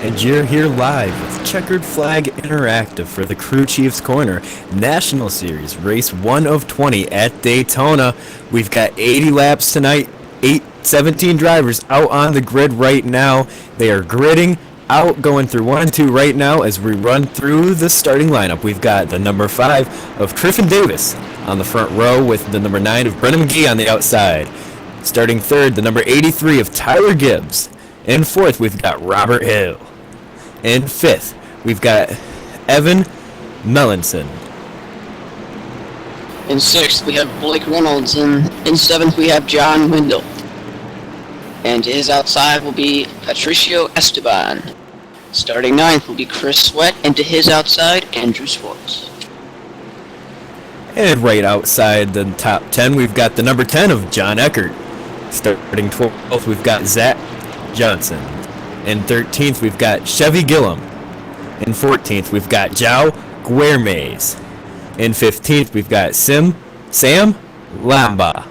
and you're here live with Checkered Flag Interactive for the Crew Chiefs Corner National Series, race 1 of 20 at Daytona. We've got 80 laps tonight, 17 drivers out on the grid right now. They are gridding out, going through 1 and 2 right now as we run through the starting lineup. We've got the number 5 of Triffin Davis on the front row with the number 9 of Brennan McGee on the outside. Starting third, the number 83 of Tyler Gibbs. In fourth, we've got Robert Hill. In fifth, we've got Evan Melanson. In sixth, we have Blake Reynolds. In seventh, we have John Windle. And his outside will be Patricio Esteban. Starting ninth will be Chris Sweat, and to his outside, Andrew Schwartz. And right outside the top 10, we've got the number 10 of John Eckert. Starting 12th, we've got Zach Johnson. In 13th, we've got Chevy Gillum. In 14th, we've got João Guermez. In 15th, we've got Sam Lamba.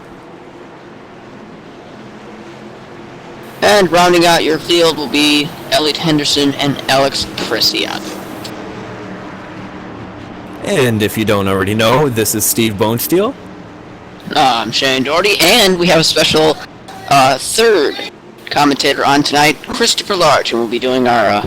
And rounding out your field will be Elliot Henderson and Alex Preciado. And if you don't already know, this is Steve Bonesteel. I'm Shane Doherty, and we have a special third commentator on tonight, Christopher Large, and we'll be doing our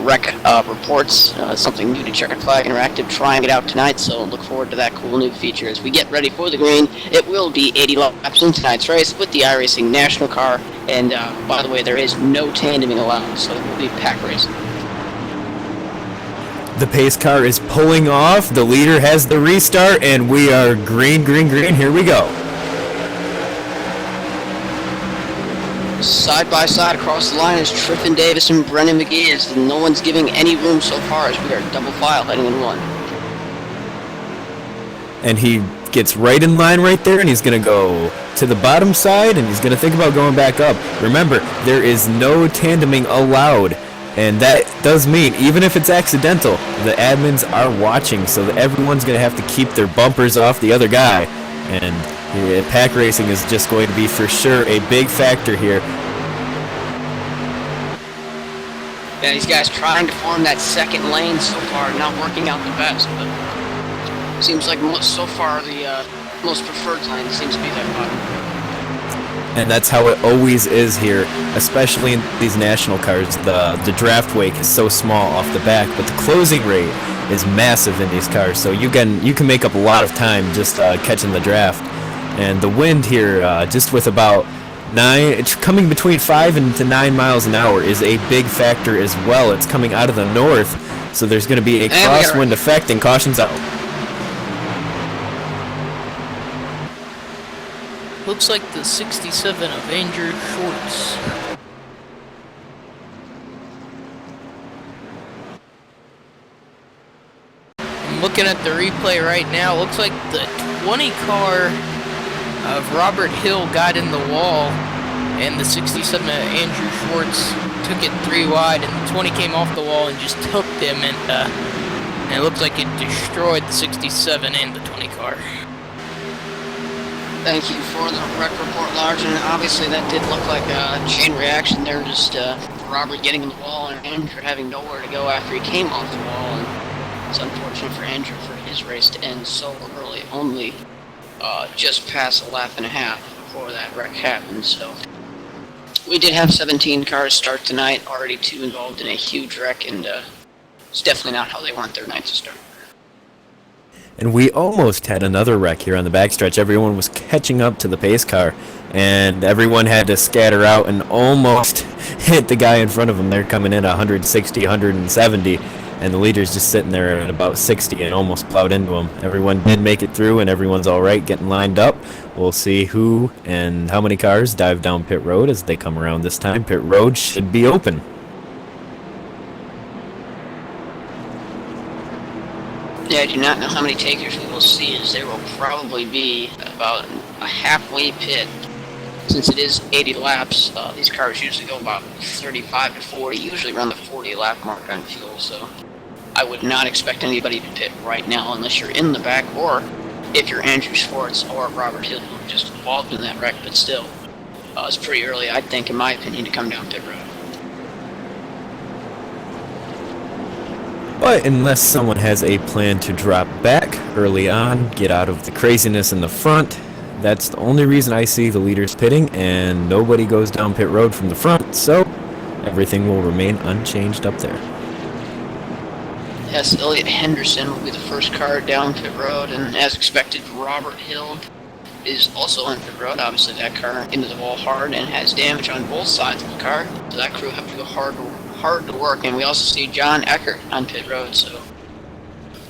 rec reports, something new to Checkered Flag Interactive, trying it out tonight, so look forward to that cool new feature as we get ready for the green. It will be 80 laps in tonight's race with the iRacing National Car, and by the way, there is no tandeming allowed, so it will be pack racing. The pace car is pulling off, the leader has the restart, and we are green, here we go. Side by side across the line is Triffin Davis and Brennan McGee, as no one's giving any room so far as we are double file heading in one. And he gets right in line right there, and he's going to go to the bottom side, and he's going to think about going back up. Remember, there is no tandeming allowed, and that does mean, even if it's accidental, the admins are watching, so that everyone's going to have to keep their bumpers off the other guy. And pack racing is just going to be for sure a big factor here. Yeah, these guys trying to form that second lane so far, not working out the best, but seems like so far the most preferred lane seems to be that bottom. And that's how it always is here, especially in these national cars. The draft wake is so small off the back, but the closing rate is massive in these cars, so you can make up a lot of time just catching the draft. And the wind here, just with about it's coming between 5 to 9 miles an hour, is a big factor as well. It's coming out of the north, so there's going to be a crosswind effect, and caution's out. Looks like the 67 of Andrew Schwartz. I'm looking at the replay right now. Looks like the 20 car of Robert Hill got in the wall, and the 67 of Andrew Schwartz took it 3 wide, and the 20 came off the wall and just hooked him, and it looks like it destroyed the 67 and the 20 car. Thank you for the rec report, Large, and obviously that did look like a chain reaction there, just Robert getting in the wall and Andrew having nowhere to go after he came off the wall, and it's unfortunate for Andrew for his race to end so early, only just past a lap and a half before that wreck happened. So we did have 17 cars start tonight, already 2 involved in a huge wreck, and it's definitely not how they want their night to start. And we almost had another wreck here on the backstretch. Everyone was catching up to the pace car, and everyone had to scatter out and almost hit the guy in front of them. They're coming in at 160, 170, and the leader's just sitting there at about 60 and almost plowed into him. Everyone did make it through, and everyone's all right, getting lined up. We'll see who and how many cars dive down pit road as they come around this time. Pit road should be open. Yeah, I do not know how many takers we will see, as there will probably be about a halfway pit. Since it is 80 laps, these cars usually go about 35 to 40, usually around the 40 lap mark on fuel, so I would not expect anybody to pit right now unless you're in the back, or if you're Andrew Schwartz or Robert Hill, who are just involved in that wreck, but still, it's pretty early, I think, in my opinion, to come down pit road. But unless someone has a plan to drop back early on, get out of the craziness in the front, that's the only reason I see the leaders pitting, and nobody goes down pit road from the front, so everything will remain unchanged up there. Yes, Elliot Henderson will be the first car down pit road, and as expected, Robert Hill is also on pit road. Obviously, that car into the wall hard and has damage on both sides of the car, so that crew have to go hard to work. And we also see John Eckert on pit road, so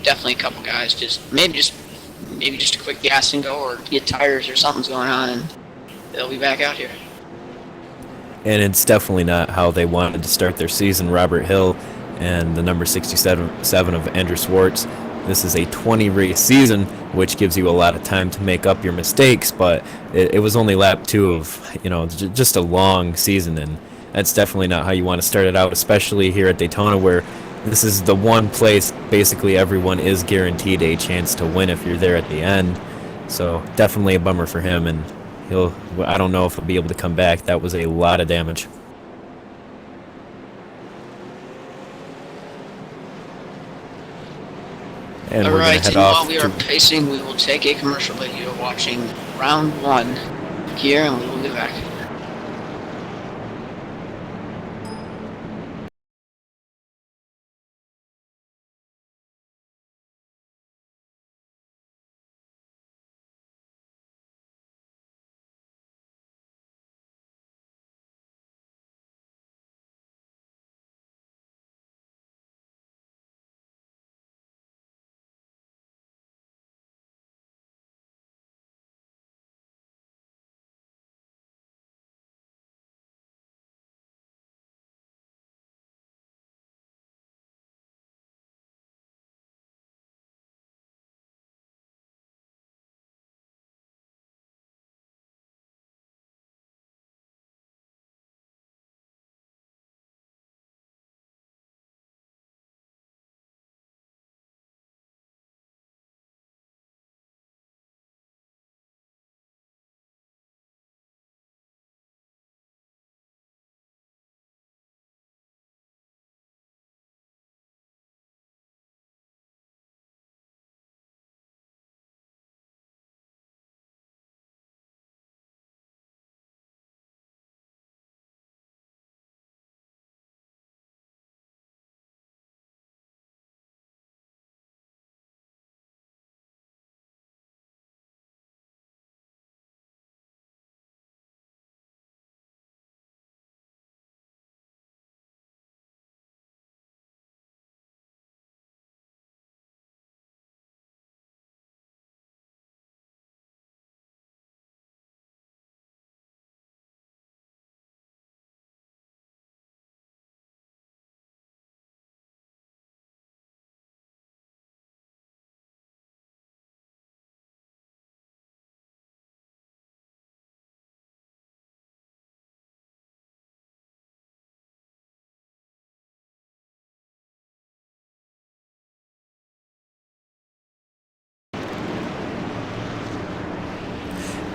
definitely a couple guys maybe just a quick gas and go, or get tires or something's going on, and they'll be back out here. And it's definitely not how they wanted to start their season. Robert Hill and the number 67 of Andrew Schwartz. This is a 20-race season, which gives you a lot of time to make up your mistakes, but it was only lap 2 of, just a long season, and that's definitely not how you want to start it out, especially here at Daytona, where this is the one place basically everyone is guaranteed a chance to win if you're there at the end. So definitely a bummer for him, and I don't know if he'll be able to come back. That was a lot of damage. And we're going to head off. While we are pacing, we will take a commercial break. You are watching round 1 here, and we will be back.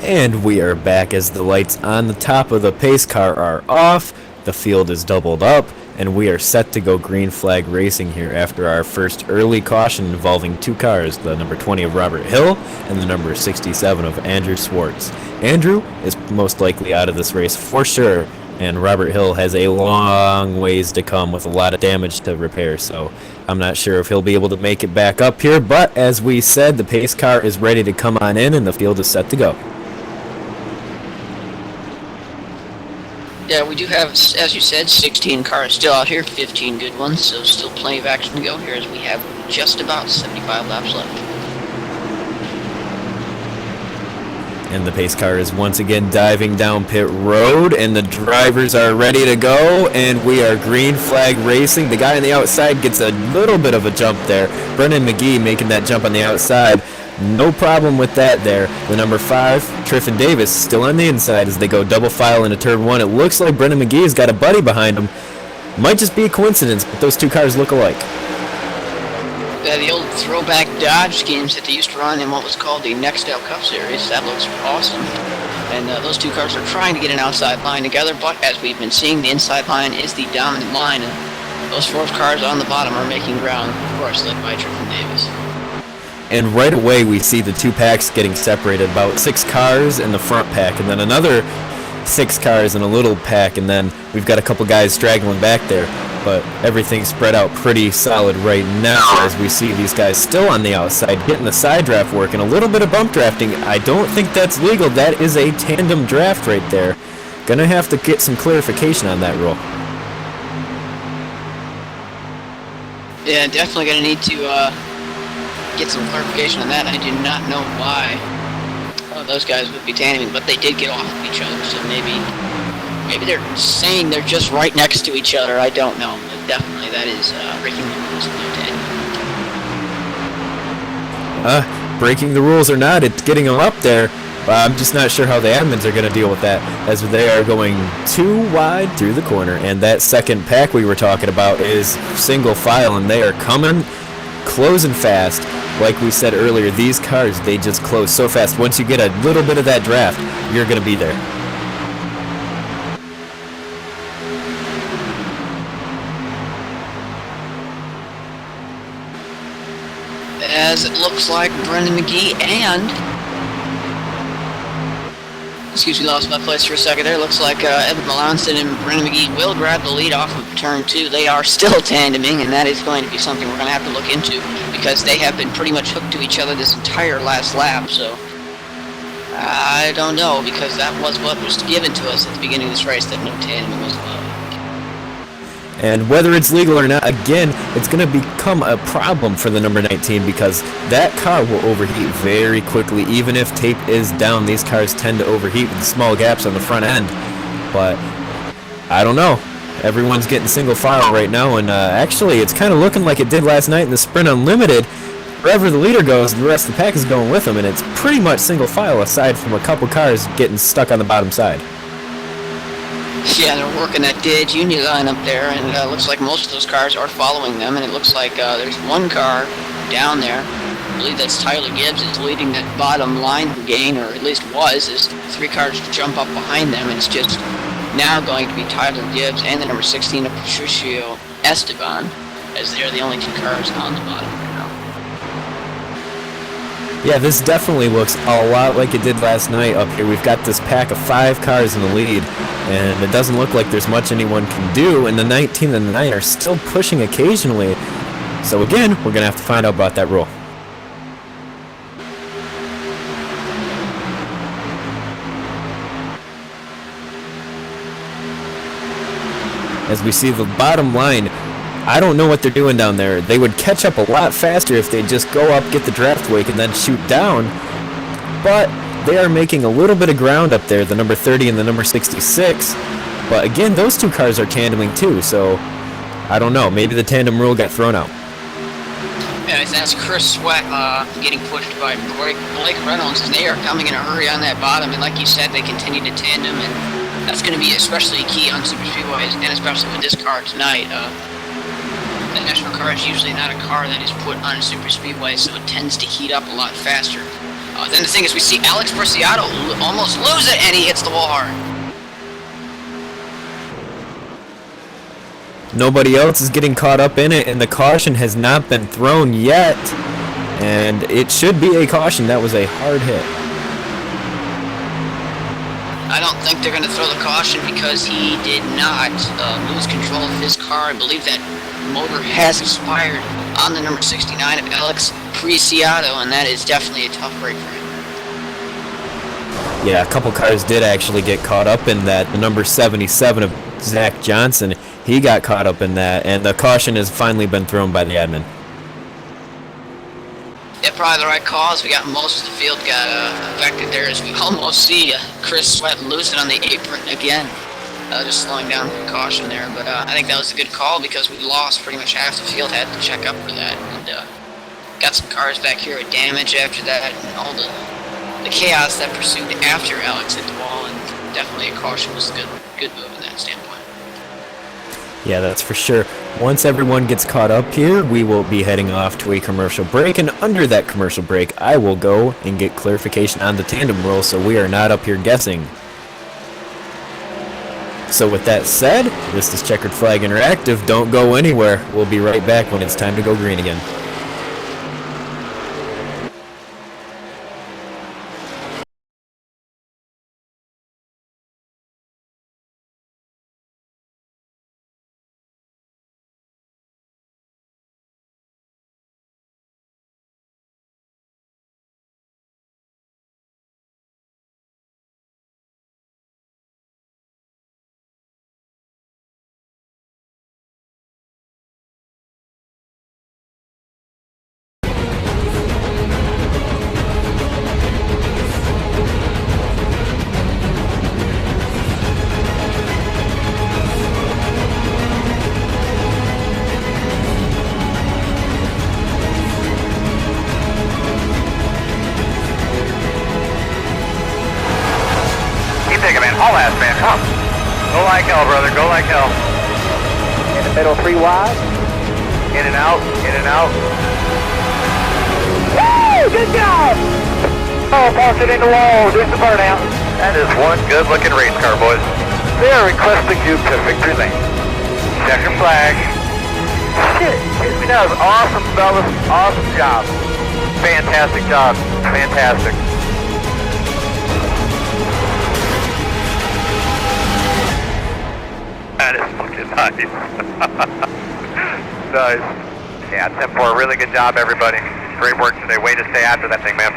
And we are back as the lights on the top of the pace car are off, the field is doubled up, and we are set to go green flag racing here after our first early caution involving 2 cars, the number 20 of Robert Hill and the number 67 of Andrew Schwartz. Andrew is most likely out of this race for sure, and Robert Hill has a long ways to come with a lot of damage to repair, so I'm not sure if he'll be able to make it back up here, but as we said, the pace car is ready to come on in and the field is set to go. Yeah, we do have, as you said, 16 cars still out here, 15 good ones, so still plenty of action to go here as we have just about 75 laps left. And the pace car is once again diving down pit road, and the drivers are ready to go, and we are green flag racing. The guy on the outside gets a little bit of a jump there. Brennan McGee making that jump on the outside. No problem with that there. The number 5, Triffin Davis, still on the inside as they go double file into turn 1. It looks like Brendan McGee's got a buddy behind him. Might just be a coincidence, but those 2 cars look alike. The old throwback Dodge schemes that they used to run in what was called the Nextel Cup Series. That looks awesome. And those 2 cars are trying to get an outside line together, but as we've been seeing, the inside line is the dominant line. And Those 4 cars on the bottom are making ground, of course, led by Tristan Davis. And right away we see the 2 packs getting separated, about 6 cars in the front pack, and then another 6 cars in a little pack, and then we've got a couple guys straggling back there. But everything's spread out pretty solid right now as we see these guys still on the outside getting the side draft working. A little bit of bump drafting. I don't think that's legal. That is a tandem draft right there. Gonna have to get some clarification on that rule. Yeah, definitely gonna need to get some clarification on that. I do not know why those guys would be tandeming, but they did get off of each other, so maybe they're saying they're just right next to each other. I don't know, but definitely that is breaking the rules of no tandem. Breaking the rules or not, it's getting them up there. I'm just not sure how the admins are going to deal with that, as they are going too wide through the corner. And that second pack we were talking about is single file, and they are coming, closing fast. Like we said earlier, these cars, they just close so fast. Once you get a little bit of that draft, you're going to be there. As it looks like Brendan McGee and... Excuse me, lost my place for a second there. Looks like Evan Melanson and Brendan McGee will grab the lead off of turn 2. They are still tandeming, and that is going to be something we're going to have to look into, because they have been pretty much hooked to each other this entire last lap, so... I don't know, because that was what was given to us at the beginning of this race, that no tandeming was allowed. And whether it's legal or not, again, it's going to become a problem for the number 19, because that car will overheat very quickly. Even if tape is down, these cars tend to overheat with small gaps on the front end. But I don't know. Everyone's getting single file right now, and actually it's kind of looking like it did last night in the Sprint Unlimited. Wherever the leader goes, the rest of the pack is going with him, and it's pretty much single file aside from a couple cars getting stuck on the bottom side. Yeah, they're working that Did Union line up there, and it looks like most of those cars are following them, and it looks like there's one car down there. I believe that's Tyler Gibbs is leading that bottom line gain, or at least was, as 3 cars jump up behind them, and it's just now going to be Tyler Gibbs and the number 16 of Patricio Esteban, as they're the only 2 cars on the bottom right now. Yeah, this definitely looks a lot like it did last night up here. We've got this pack of 5 cars in the lead, and it doesn't look like there's much anyone can do, and the 19 and the 9 are still pushing occasionally. So again, we're going to have to find out about that rule. As we see the bottom line, I don't know what they're doing down there. They would catch up a lot faster if they just go up, get the draft wake, and then shoot down. But they are making a little bit of ground up there, the number 30 and the number 66. But again, those 2 cars are tandeming too, so I don't know. Maybe the tandem rule got thrown out. Yeah, that's Chris Sweat getting pushed by Blake Reynolds, and they are coming in a hurry on that bottom. And like you said, they continue to tandem, and that's going to be especially key on super speedways, and especially with this car tonight. The national car is usually not a car that is put on a super speedway, so it tends to heat up a lot faster. Then the thing is, we see Alex Preciado almost lose it, and he hits the wall hard. Nobody else is getting caught up in it, and the caution has not been thrown yet. And it should be a caution. That was a hard hit. I don't think they're going to throw the caution because he did not lose control of his car. I believe that motor has expired on the number 69 of Alex Preciado, and that is definitely a tough break for him. Yeah, a couple cars did actually get caught up in that. The number 77 of Zach Johnson, he got caught up in that, and the caution has finally been thrown by the admin. Yeah, probably the right call, as we got most of the field got affected there, as we almost see Chris Sweat lose it on the apron again. Just slowing down for caution there, but I think that was a good call because we lost pretty much half the field, had to check up for that, and got some cars back here with damage after that, and all the chaos that pursued after Alex hit the wall, and definitely a caution was a good move in that standpoint. Yeah, that's for sure. Once everyone gets caught up here, we will be heading off to a commercial break, and under that commercial break, I will go and get clarification on the tandem rule so we are not up here guessing. So with that said, this is Checkered Flag Interactive. Don't go anywhere. We'll be right back when it's time to go green again. All ass, man, come. Go like hell, brother, go like hell. In the middle, 3 wide. In and out, in and out. Woo! Good job! Oh, toss it in the wall, do some burnout. That is one good looking race car, boys. They are requesting you to victory lane. Check your flag. Shit, that was awesome, fellas. Awesome job. Fantastic job. Fantastic. That is fucking nice. Nice. Yeah, 10-4, really good job, everybody. Great work today. Way to stay after that thing, man.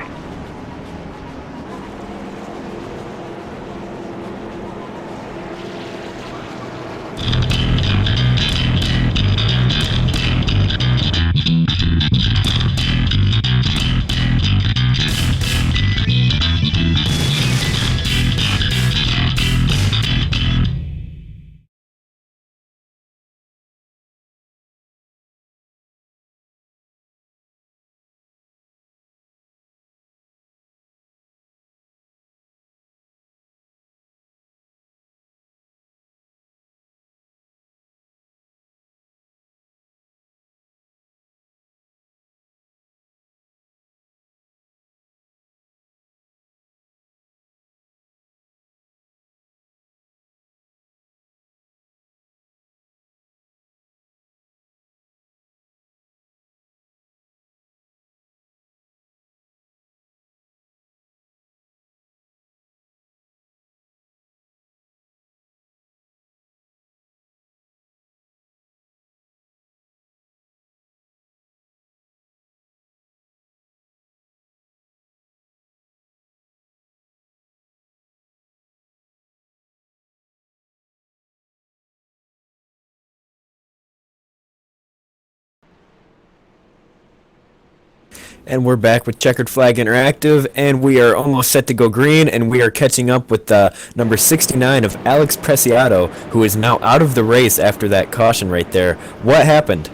And we're back with Checkered Flag Interactive, and we are almost set to go green, and we are catching up with number 69 of Alex Preciado, who is now out of the race after that caution right there. What happened?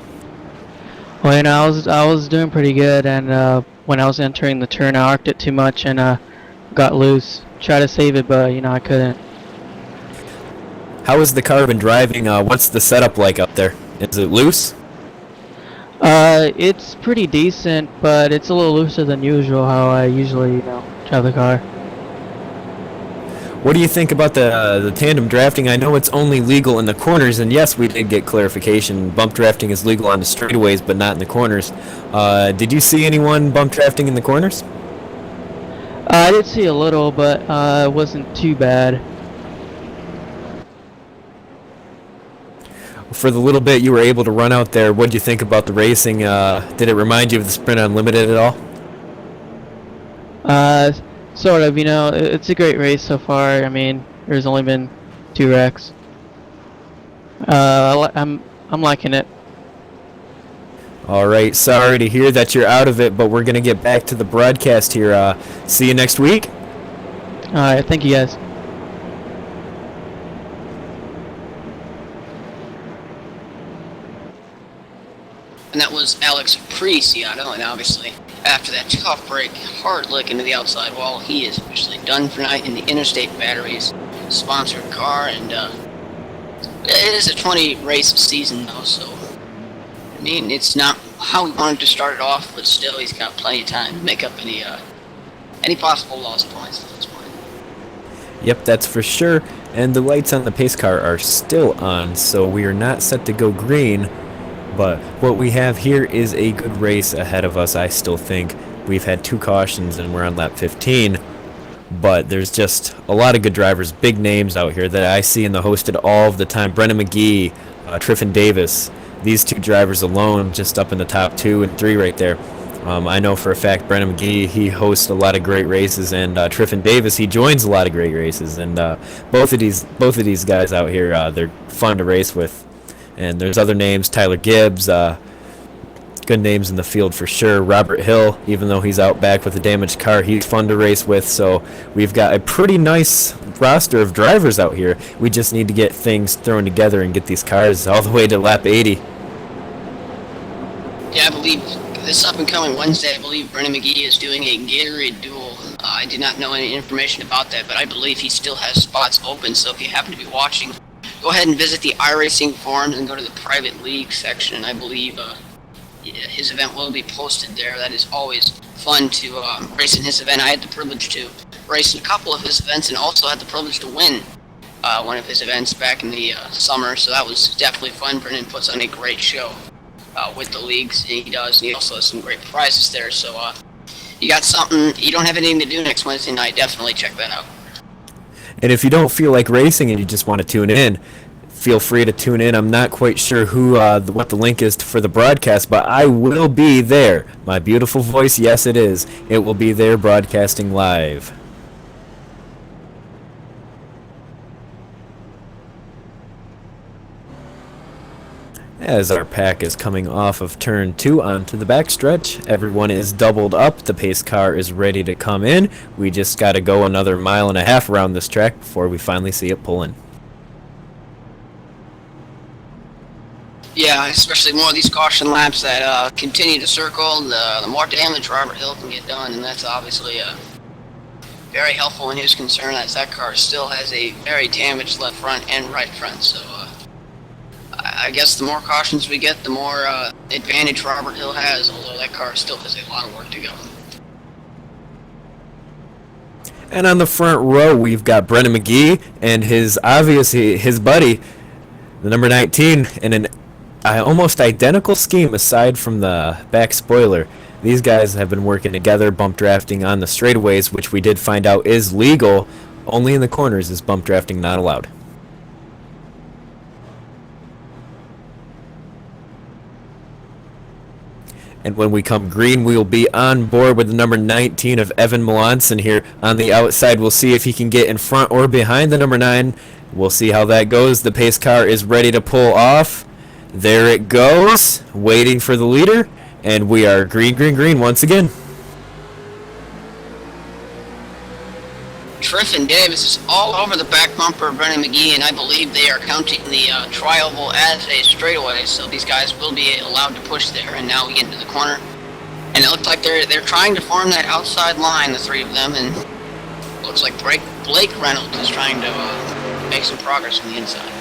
Well, you know, I was doing pretty good, and when I was entering the turn, I arced it too much and got loose. Tried to save it, but you know, I couldn't. How has the car been driving? What's the setup like up there? Is it loose? It's pretty decent, but it's a little looser than usual. How I usually, you know, drive the car. What do you think about the tandem drafting? I know it's only legal in the corners, and yes, we did get clarification. Bump drafting is legal on the straightaways, but not in the corners. Did you see anyone bump drafting in the corners? I did see a little, but it wasn't too bad. For the little bit you were able to run out there, what did you think about the racing? Did it remind you of the Sprint Unlimited at all? Sort of. You know, it's a great race so far. I mean, there's only been 2 wrecks. I'm liking it. All right, sorry to hear that you're out of it, but we're gonna get back to the broadcast here. See you next week. All right, thank you guys. And that was Alex Preciado, and obviously after that tough break, hard lick into the outside wall, he is officially done for night in the Interstate Batteries sponsored car, and it is a 20 race season though, so I mean it's not how we wanted to start it off, but still he's got plenty of time to make up any possible lost points at this point. Yep, that's for sure. And the lights on the pace car are still on, so we are not set to go green. But what we have here is a good race ahead of us, I still think. We've had 2 cautions and we're on lap 15. But there's just a lot of good drivers, big names out here that I see in the hosted all of the time. Brennan McGee, Triffin Davis. These 2 drivers alone just up in the top 2 and 3 right there. I know for a fact Brennan McGee, he hosts a lot of great races, and Triffin Davis, he joins a lot of great races. And both of these guys out here, they're fun to race with. And there's other names, Tyler Gibbs, good names in the field for sure. Robert Hill, even though he's out back with a damaged car, he's fun to race with. So we've got a pretty nice roster of drivers out here. We just need to get things thrown together and get these cars all the way to lap 80. Yeah, I believe this up-and-coming Wednesday, I believe Brennan McGee is doing a Gatorade duel. I did not know any information about that, but I believe he still has spots open. So if you happen to be watching, go ahead and visit the iRacing forums and go to the private league section. I believe his event will be posted there. That is always fun to race in his event. I had the privilege to race in a couple of his events and also had the privilege to win one of his events back in the summer, so that was definitely fun. Brennan puts on a great show with the leagues, and he does, and he also has some great prizes there. So you got something, you don't have anything to do next Wednesday night, definitely check that out. And if you don't feel like racing and you just want to tune in, feel free to tune in. I'm not quite sure what the link is for the broadcast, but I will be there. My beautiful voice, yes it is. It will be there broadcasting live. As our pack is coming off of turn 2 onto the backstretch, everyone is doubled up. The pace car is ready to come in. We just got to go another 1.5 miles around this track before we finally see it pull in. Yeah, especially more of these caution laps that continue to circle, the more damage Robert Hill can get done, and that's obviously very helpful in his concern, as that car still has a very damaged left front and right front. So I guess the more cautions we get, the more advantage Robert Hill has, although that car still has a lot of work to go. And on the front row, we've got Brennan McGee and his buddy, the number 19, in an almost identical scheme aside from the back spoiler. These guys have been working together, bump drafting on the straightaways, which we did find out is legal. Only in the corners is bump drafting not allowed. And when we come green, we will be on board with the number 19 of Evan Melanson here on the outside. We'll see if he can get in front or behind the number 9. We'll see how that goes. The pace car is ready to pull off. There it goes, waiting for the leader. And we are green, green, green once again. Triffin Davis is all over the back bumper of Brennan McGee, and I believe they are counting the tri-oval as a straightaway, so these guys will be allowed to push there. And now we get into the corner, and it looks like they're trying to form that outside line, the 3 of them, and it looks like Blake Reynolds is trying to make some progress from the inside.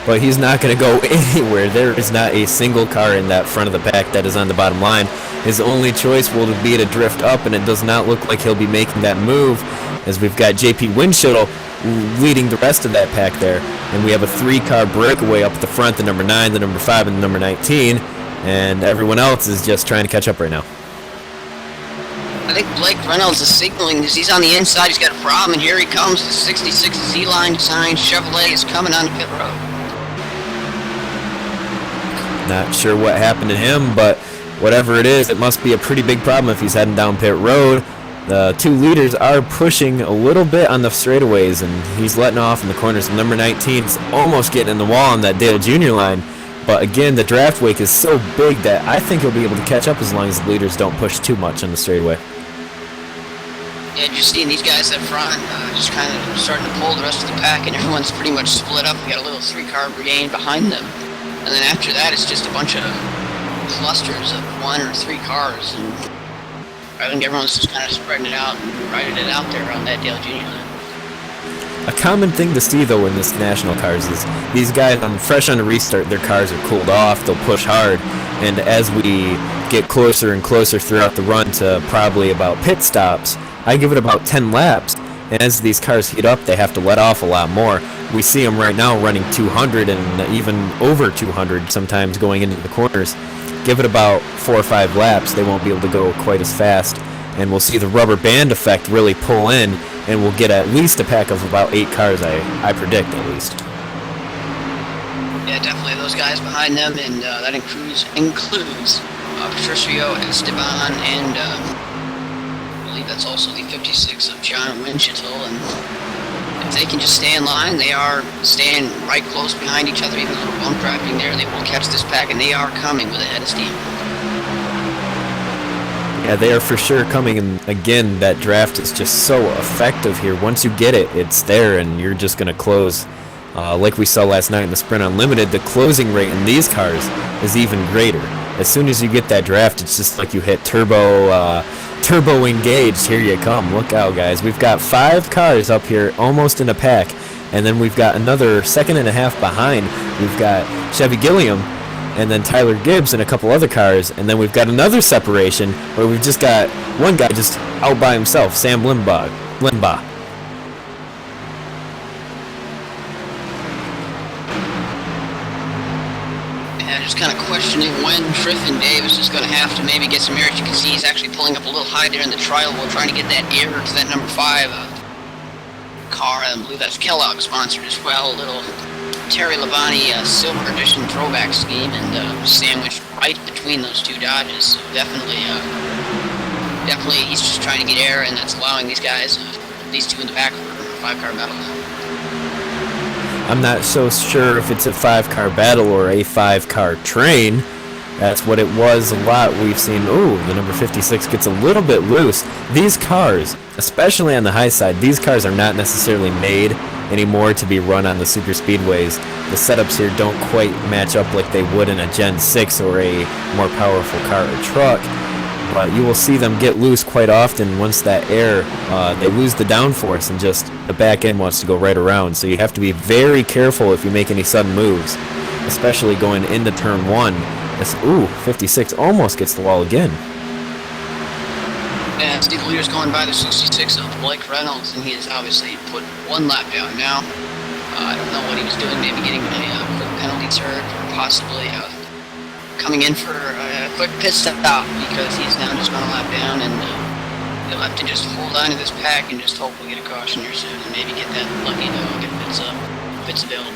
But he's not going to go anywhere. There is not a single car in that front of the pack that is on the bottom line. His only choice will be to drift up, and it does not look like he'll be making that move, as we've got JP Winchell leading the rest of that pack there. And we have a 3-car breakaway up at the front, the number 9, the number 5, and the number 19. And everyone else is just trying to catch up right now. I think Blake Reynolds is signaling as he's on the inside. He's got a problem, and here he comes. The 66 Z-Line design Chevrolet is coming on the pit road. Not sure what happened to him, but whatever it is, it must be a pretty big problem if he's heading down pit road. The 2 leaders are pushing a little bit on the straightaways, and he's letting off in the corners. Number 19 is almost getting in the wall on that Dale Jr. line. But again, the draft wake is so big that I think he'll be able to catch up as long as the leaders don't push too much on the straightaway. Yeah, just seeing these guys up front, just kind of starting to pull the rest of the pack, and everyone's pretty much split up. We got a little 3-car brigade behind them. And then after that, it's just a bunch of clusters of 1 or 3 cars, and I think everyone's just kind of spreading it out and riding it out there on that Dale Jr. line. A common thing to see, though, in this national cars is these guys, fresh on a restart, their cars are cooled off, they'll push hard, and as we get closer and closer throughout the run to probably about pit stops, I give it about 10 laps, And as these cars heat up, they have to let off a lot more. We see them right now running 200 and even over 200 sometimes going into the corners. Give it about 4 or 5 laps, they won't be able to go quite as fast. And we'll see the rubber band effect really pull in, and we'll get at least a pack of about 8 cars, I predict at least. Yeah, definitely those guys behind them, and that includes Patricio Esteban, and I believe that's also the 56 of John Winchell. And if they can just stay in line, they are staying right close behind each other, even a little bump drafting there. They will catch this pack, and they are coming with a head of steam. Yeah, they are for sure coming, and again, that draft is just so effective here. Once you get it, it's there, and you're just going to close. Like we saw last night in the Sprint Unlimited, the closing rate in these cars is even greater. As soon as you get that draft, it's just like you hit turbo engaged. Here you come. Look out, guys. We've got 5 cars up here almost in a pack, and then we've got another second and a half behind. We've got Chevy Gilliam and then Tyler Gibbs and a couple other cars, and then we've got another separation where we've just got one guy just out by himself, Sam Limbaugh. Just kind of questioning when Tryfon Davis is going to have to maybe get some air. As you can see, he's actually pulling up a little high there in the trial while trying to get that air to that number 5 car. I believe that's Kellogg sponsored as well. A little Terry Labonte Silver Edition throwback scheme, and sandwiched right between those 2 Dodges. So definitely he's just trying to get air, and that's allowing these guys, these 2 in the back for a 5-car battle. I'm not so sure if it's a 5-car battle or a 5-car train. That's what it was a lot. We've seen, the number 56 gets a little bit loose. These cars, especially on the high side, these cars are not necessarily made anymore to be run on the super speedways. The setups here don't quite match up like they would in a Gen 6 or a more powerful car or truck. But you will see them get loose quite often once that air, they lose the downforce, and just the back end wants to go right around. So you have to be very careful if you make any sudden moves, especially going into turn 1. 56 almost gets the wall again. Yeah, Steve Leader's going by the 66 of Blake Reynolds, and he has obviously put 1 lap down now. I don't know what he was doing, maybe getting a quick penalty turn, or possibly coming in for a quick pit stop, because he's now just gone a lap down, and he'll have to just hold on to this pack and just hope we get a caution here soon, and maybe get that lucky dog if it's available.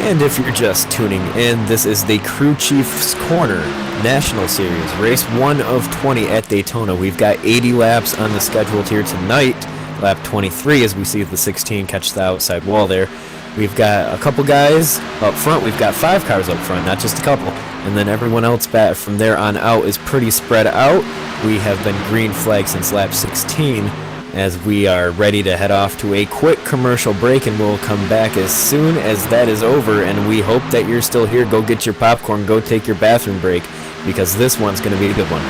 And if you're just tuning in, this is the Crew Chief's Corner National Series, race 1 of 20 at Daytona. We've got 80 laps on the schedule here tonight. Lap 23, as we see the 16 catch the outside wall there. We've got a couple guys up front. We've got 5 cars up front, not just a couple. And then everyone else back from there on out is pretty spread out. We have been green flagged since lap 16, as we are ready to head off to a quick commercial break, and we'll come back as soon as that is over. And we hope that you're still here. Go get your popcorn, go take your bathroom break, because this one's going to be a good one.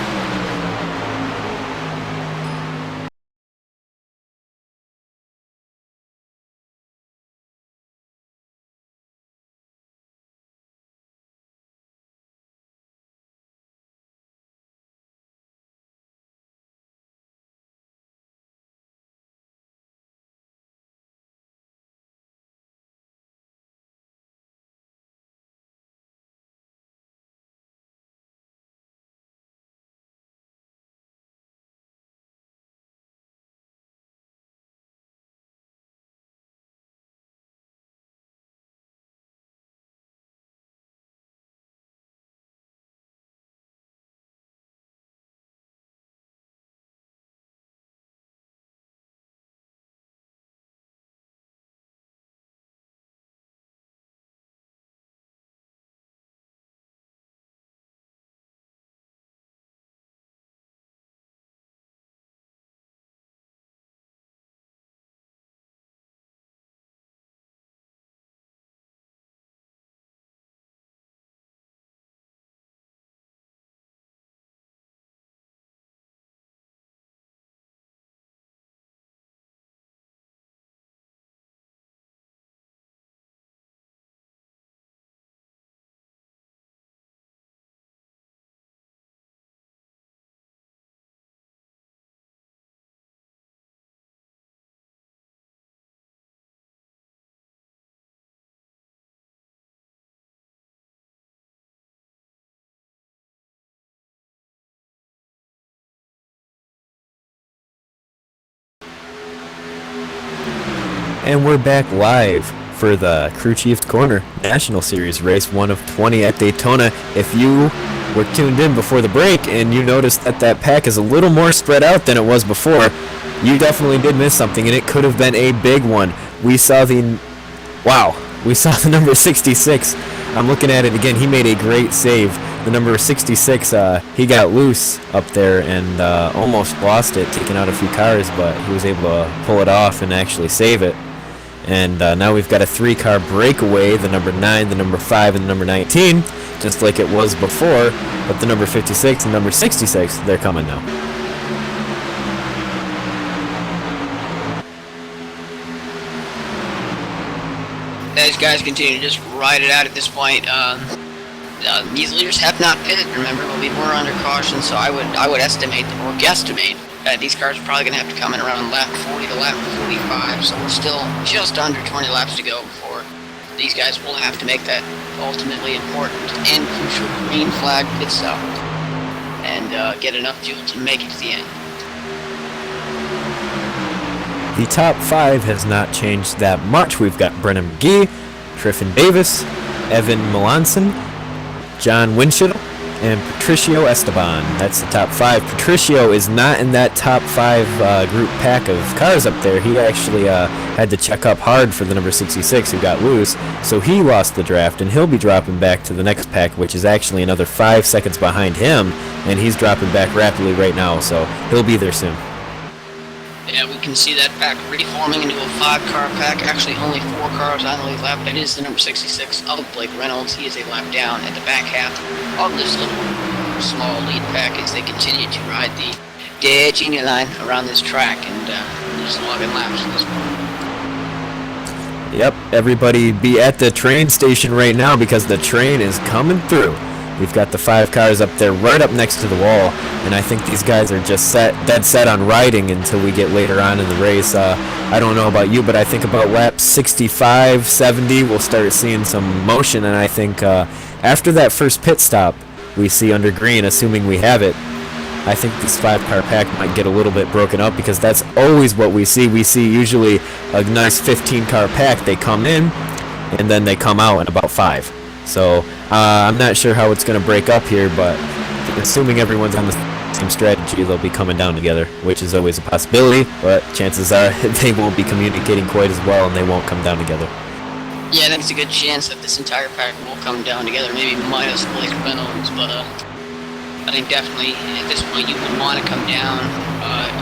And we're back live for the Crew Chief's Corner National Series Race 1 of 20 at Daytona. If you were tuned in before the break and you noticed that that pack is a little more spread out than it was before, you definitely did miss something, and it could have been a big one. We saw the number 66. I'm looking at it again. He made a great save. The number 66, he got loose up there and almost lost it, taking out a few cars, but he was able to pull it off and actually save it. And now we've got a 3-car breakaway, the number 9, the number 5, and the number 19, just like it was before, but the number 56 and number 66, they're coming now. These guys continue to just ride it out at this point. These leaders have not pitted, remember, but we were under caution, so I would estimate or guesstimate that these cars are probably going to have to come in around lap 40 to lap 45, so we're still just under 20 laps to go before these guys will have to make that ultimately important and crucial green flag pit stop and get enough fuel to make it to the end. The top 5 has not changed that much. We've got Brennan McGee, Triffin Davis, Evan Melanson, John Winchell, and Patricio Esteban. That's the top 5. Patricio is not in that top 5 group pack of cars up there. He actually had to check up hard for the number 66 who got loose, so he lost the draft, and he'll be dropping back to the next pack, which is actually another 5 seconds behind him, and he's dropping back rapidly right now, so he'll be there soon. Yeah, we can see that pack reforming into a 5-car pack. Actually, only 4 cars on the lead lap. That is the number 66 of Blake Reynolds. He is a lap down at the back half of this little small lead pack as they continue to ride the Daytona line around this track and just logging laps at this point. Yep, everybody be at the train station right now because the train is coming through. We've got the 5 cars up there right up next to the wall, and I think these guys are just dead set on riding until we get later on in the race. I don't know about you, but I think about lap 65, 70, we'll start seeing some motion, and I think after that first pit stop we see under green, assuming we have it, I think this 5-car pack might get a little bit broken up because that's always what we see. We see usually a nice 15-car pack. They come in, and then they come out in about 5. So I'm not sure how it's going to break up here, but assuming everyone's on the same strategy, they'll be coming down together, which is always a possibility, but chances are they won't be communicating quite as well and they won't come down together. Yeah, I think it's a good chance that this entire pack will come down together, maybe minus Blake Reynolds, but I think definitely at this point you would want to come down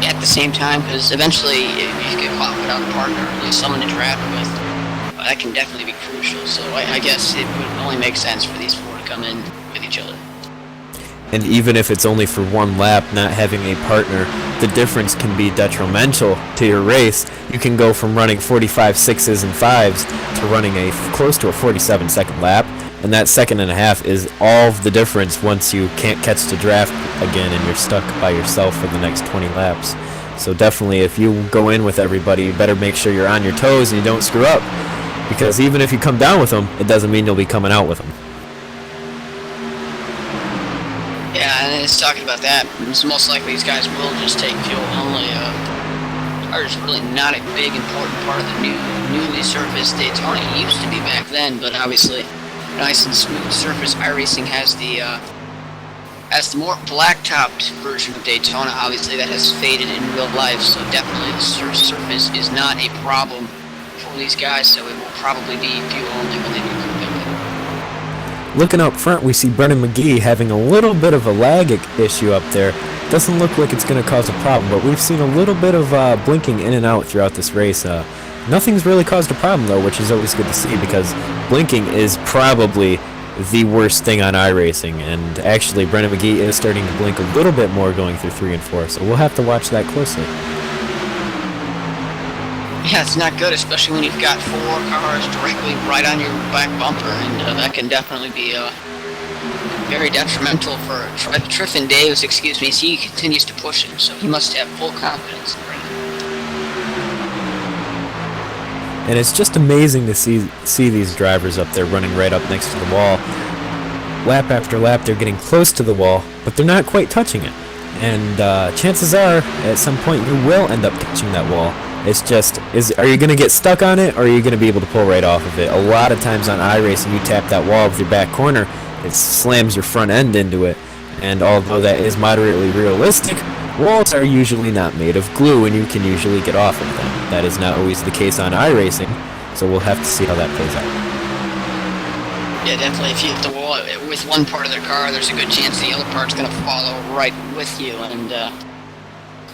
at the same time, because eventually if you get caught without a partner, at least someone to draft with, that can definitely be crucial, so I guess it would only make sense for these 4 to come in with each other. And even if it's only for 1 lap, not having a partner, the difference can be detrimental to your race. You can go from running 45 6s and 5s to running close to a 47-second lap, and that second and a half is all of the difference once you can't catch the draft again and you're stuck by yourself for the next 20 laps. So definitely, if you go in with everybody, you better make sure you're on your toes and you don't screw up. Because even if you come down with them, it doesn't mean you'll be coming out with them. Yeah, and it's talking about that. It's most likely these guys will just take fuel only. Cars really not a big important part of the newly surfaced Daytona. It used to be back then, but obviously nice and smooth surface. iRacing has the more black-topped version of Daytona. Obviously that has faded in real life, so definitely the surface is not a problem for these guys, so it will probably be fuel only when they do come down. Looking up front, we see Brennan McGee having a little bit of a lag issue up there. Doesn't look like it's going to cause a problem, but we've seen a little bit of blinking in and out throughout this race. Nothing's really caused a problem though, which is always good to see because blinking is probably the worst thing on iRacing, and actually Brennan McGee is starting to blink a little bit more going through 3 and 4, so we'll have to watch that closely. Yeah, it's not good, especially when you've got 4 cars directly right on your back bumper, and that can definitely be very detrimental for Triffin Davis, as he continues to push him, so he must have full confidence in Brennan. And it's just amazing to see these drivers up there running right up next to the wall. Lap after lap, they're getting close to the wall, but they're not quite touching it. And chances are, at some point, you will end up touching that wall. It's just, are you going to get stuck on it, or are you going to be able to pull right off of it? A lot of times on iRacing, you tap that wall with your back corner, it slams your front end into it. And although that is moderately realistic, walls are usually not made of glue, and you can usually get off of them. That is not always the case on iRacing, so we'll have to see how that plays out. Yeah, definitely. If you hit the wall with one part of the car, there's a good chance the other part's going to follow right with you. And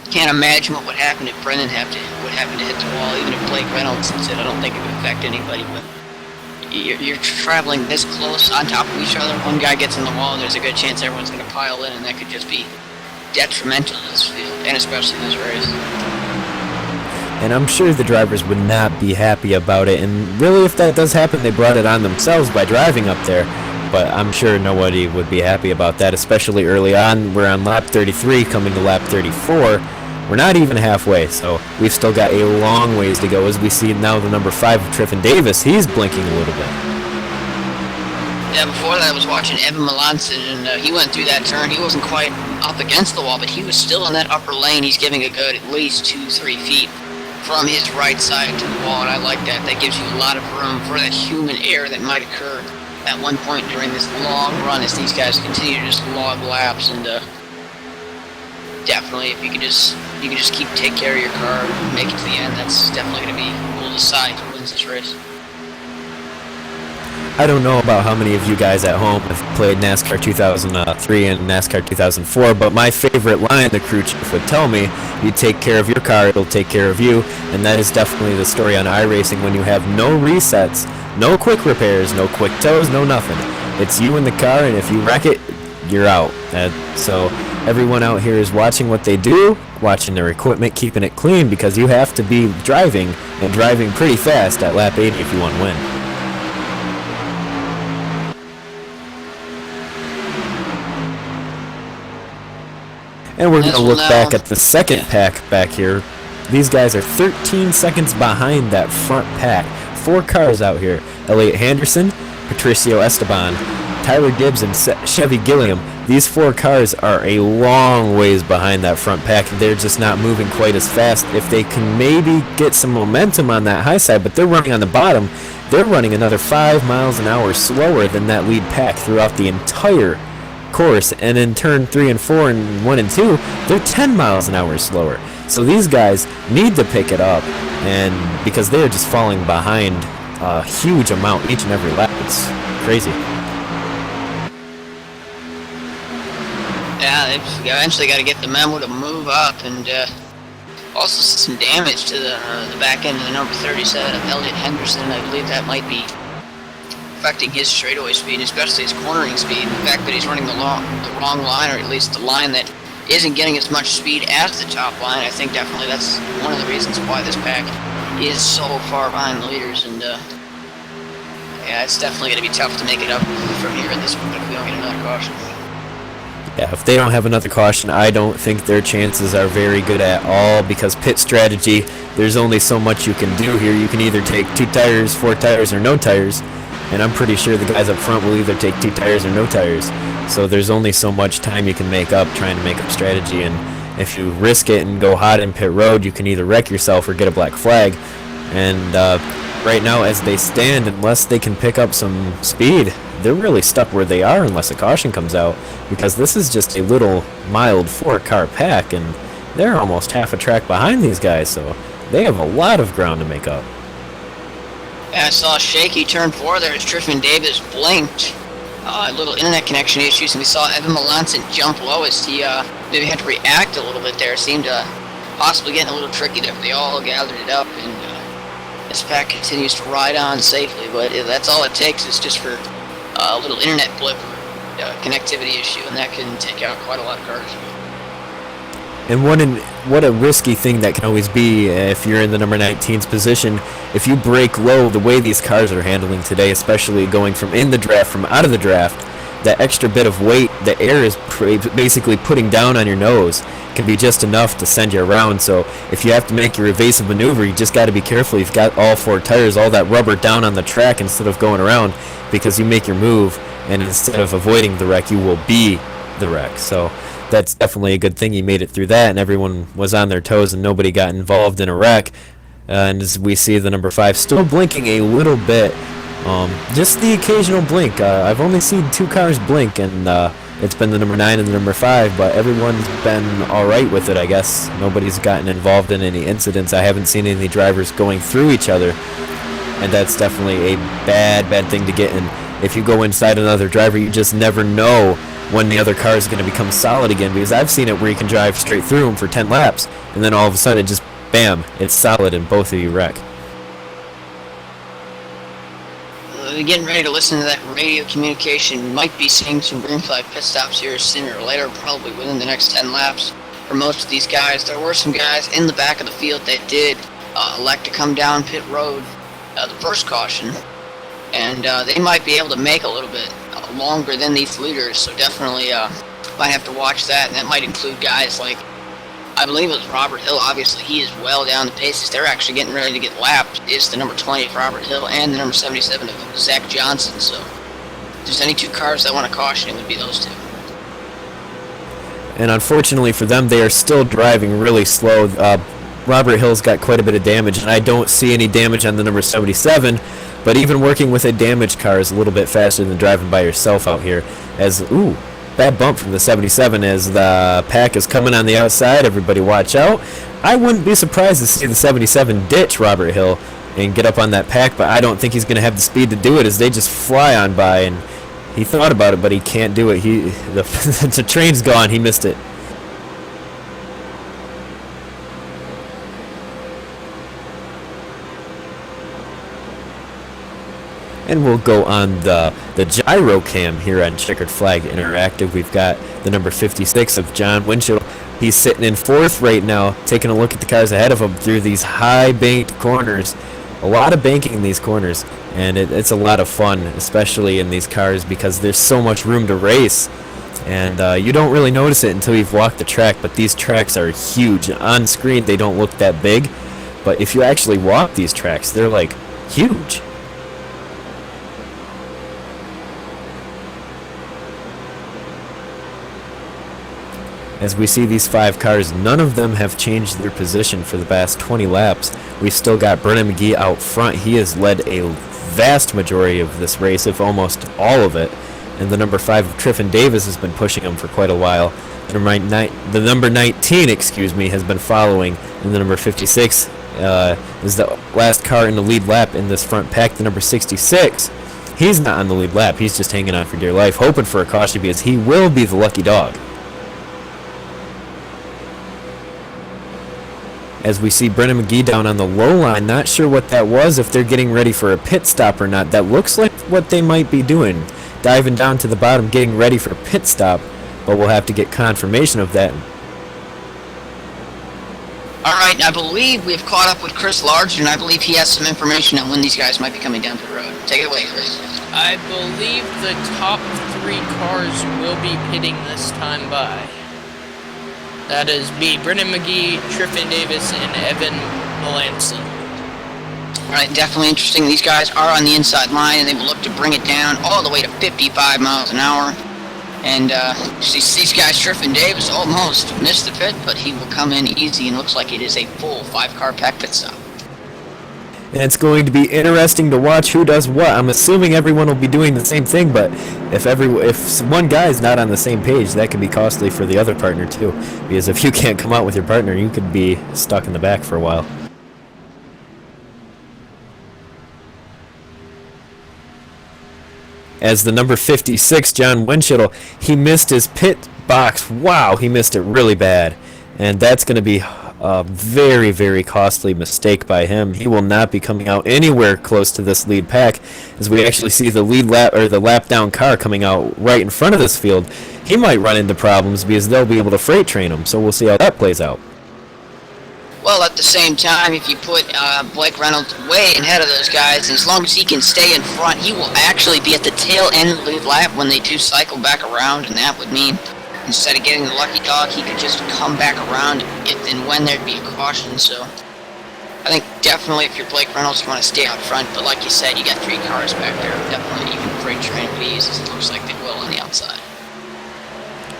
can't imagine what would happen if Brennan would happen to hit the wall. Even if Blake Reynolds hits it, I don't think it would affect anybody. But you're traveling this close on top of each other. One guy gets in the wall, there's a good chance everyone's going to pile in, and that could just be detrimental to this field, and especially this race. And I'm sure the drivers would not be happy about it. And really, if that does happen, they brought it on themselves by driving up there. But I'm sure nobody would be happy about that, especially early on. We're on lap 33, coming to lap 34. We're not even halfway, so we've still got a long ways to go. As we see now, the number 5 of Triffin Davis, he's blinking a little bit. Yeah, before that I was watching Evan Melanson, and he went through that turn. He wasn't quite up against the wall, but he was still in that upper lane. He's giving a good at least 2-3 feet from his right side to the wall, and I like that. That gives you a lot of room for that human error that might occur at one point during this long run as these guys continue to just log laps. And definitely, if you could just take care of your car and make it to the end, that's definitely going to be who will decide who wins this race. I don't know about how many of you guys at home have played NASCAR 2003 and NASCAR 2004, but my favorite line the crew chief would tell me, you take care of your car, it'll take care of you, and that is definitely the story on iRacing when you have no resets, no quick repairs, no quick tows, no nothing. It's you in the car, and if you wreck it, you're out. So everyone out here is watching what they do, watching their equipment, keeping it clean, because you have to be driving, and driving pretty fast at lap 80 if you want to win. And we're going to look back at the second pack back here. These guys are 13 seconds behind that front pack. 4 cars out here. Elliot Henderson, Patricio Esteban, Tyler Gibbs, and Chevy Gilliam. These 4 cars are a long ways behind that front pack. They're just not moving quite as fast. If they can maybe get some momentum on that high side, but they're running on the bottom, they're running another 5 miles an hour slower than that lead pack throughout the entire course. And in turn 3 and 4 and 1 and 2, they're 10 miles an hour slower. So these guys need to pick it up, and because they are just falling behind a huge amount each and every lap. It's crazy. Yeah, they've eventually got to get the memo to move up, and also some damage to the back end of the number 30 set of Elliot Henderson. I believe that might be affecting his straightaway speed, especially his cornering speed. The fact that he's running the wrong line, or at least the line that isn't getting as much speed as the top line. I think definitely that's one of the reasons why this pack is so far behind the leaders. And yeah, it's definitely going to be tough to make it up from here at this point if we don't get another caution. Yeah, if they don't have another caution, I don't think their chances are very good at all, because pit strategy, there's only so much you can do here. You can either take 2 tires, 4 tires, or no tires, and I'm pretty sure the guys up front will either take 2 tires or no tires. So there's only so much time you can make up trying to make up strategy, and if you risk it and go hot in pit road, you can either wreck yourself or get a black flag. And right now, as they stand, unless they can pick up some speed, they're really stuck where they are unless a caution comes out, because this is just a little mild 4-car pack, and they're almost half a track behind these guys, so they have a lot of ground to make up. Yeah, I saw a shaky turn 4 there as Triffin Davis blinked. Little internet connection issues, and we saw Evan Melanson jump low as he maybe had to react a little bit there. It seemed possibly getting a little tricky there, but they all gathered it up, and this pack continues to ride on safely. But that's all it takes is just for a little internet blip or connectivity issue, and that can take out quite a lot of cars. And what a risky thing that can always be if you're in the number 19's position. If you break low, the way these cars are handling today, especially going from in the draft, from out of the draft, that extra bit of weight the air is basically putting down on your nose can be just enough to send you around. So if you have to make your evasive maneuver, you just got to be careful. You've got all 4 tires, all that rubber down on the track instead of going around, because you make your move, and instead of avoiding the wreck, you will be the wreck. So that's definitely a good thing he made it through that, and everyone was on their toes and nobody got involved in a wreck. And as we see the number 5 still blinking a little bit. Just the occasional blink. I've only seen 2 cars blink, and it's been the number 9 and the number 5, but everyone's been alright with it, I guess. Nobody's gotten involved in any incidents. I haven't seen any drivers going through each other, and that's definitely a bad thing to get in. If you go inside another driver, you just never know when the other car is going to become solid again, because I've seen it where you can drive straight through them for 10 laps, and then all of a sudden it just, bam, it's solid and both of you wreck. Getting ready to listen to that radio communication. Might be seeing some green flag pit stops here sooner or later, probably within the next 10 laps for most of these guys. There were some guys in the back of the field that did elect to come down pit road the first caution, and they might be able to make a little bit longer than these leaders, so definitely might have to watch that, and that might include guys like, I believe it was Robert Hill. Obviously, he is well down the paces. They're actually getting ready to get lapped. It's the number 20 of Robert Hill and the number 77 of Zach Johnson. So, if there's any 2 cars that want to caution, it would be those 2. And unfortunately for them, they are still driving really slow. Robert Hill's got quite a bit of damage, and I don't see any damage on the number 77. But even working with a damaged car is a little bit faster than driving by yourself out here. As, ooh, bad bump from the 77 as the pack is coming on the outside. Everybody watch out. I wouldn't be surprised to see the 77 ditch Robert Hill and get up on that pack, but I don't think he's going to have the speed to do it as they just fly on by. And he thought about it, but he can't do it. The train's gone. He missed it. And we'll go on the gyro cam here on Checkered Flag Interactive. We've got the number 56 of John Winchell. He's sitting in 4th right now, taking a look at the cars ahead of him through these high banked corners. A lot of banking in these corners, and it's a lot of fun, especially in these cars, because there's so much room to race. And you don't really notice it until you've walked the track, but these tracks are huge. On screen, they don't look that big, but if you actually walk these tracks, they're like huge. As we see these 5 cars, none of them have changed their position for the past 20 laps. We've still got Brennan McGee out front. He has led a vast majority of this race, if almost all of it. And the number 5 of Triffin Davis has been pushing him for quite a while. The number 19, has been following. And the number 56 is the last car in the lead lap in this front pack. The number 66, he's not on the lead lap. He's just hanging on for dear life, hoping for a caution because he will be the lucky dog. As we see Brennan McGee down on the low line, not sure what that was, if they're getting ready for a pit stop or not. That looks like what they might be doing, diving down to the bottom, getting ready for a pit stop, but we'll have to get confirmation of that. Alright, I believe we've caught up with Chris Large, and I believe he has some information on when these guys might be coming down to the road. Take it away, Chris. I believe the top 3 cars will be pitting this time by. That is Brennan McGee, Triffin Davis, and Evan Melanson. Alright, definitely interesting. These guys are on the inside line, and they will look to bring it down all the way to 55 miles an hour. And these guys, Triffin Davis almost missed the pit, but he will come in easy, and looks like it is a full 5-car pack pit stop. And it's going to be interesting to watch who does what. I'm assuming everyone will be doing the same thing, but if one guy's not on the same page, that could be costly for the other partner too. Because if you can't come out with your partner, you could be stuck in the back for a while. As the number 56, John Winchell, he missed his pit box. Wow, he missed it really bad. And that's going to be a very, very costly mistake by him. He will not be coming out anywhere close to this lead pack, as we actually see the lead lap or the lap down car coming out right in front of this field. He might run into problems because they'll be able to freight train him, so we'll see how that plays out. Well, at the same time, if you put Blake Reynolds way ahead of those guys, and as long as he can stay in front, he will actually be at the tail end of the lead lap when they do cycle back around, and that would mean instead of getting the lucky dog, he could just come back around if and when there'd be a caution. So I think definitely if you're Blake Reynolds, you want to stay out front. But like you said, you got 3 cars back there. Definitely even freight train bees, as it looks like they will on the outside.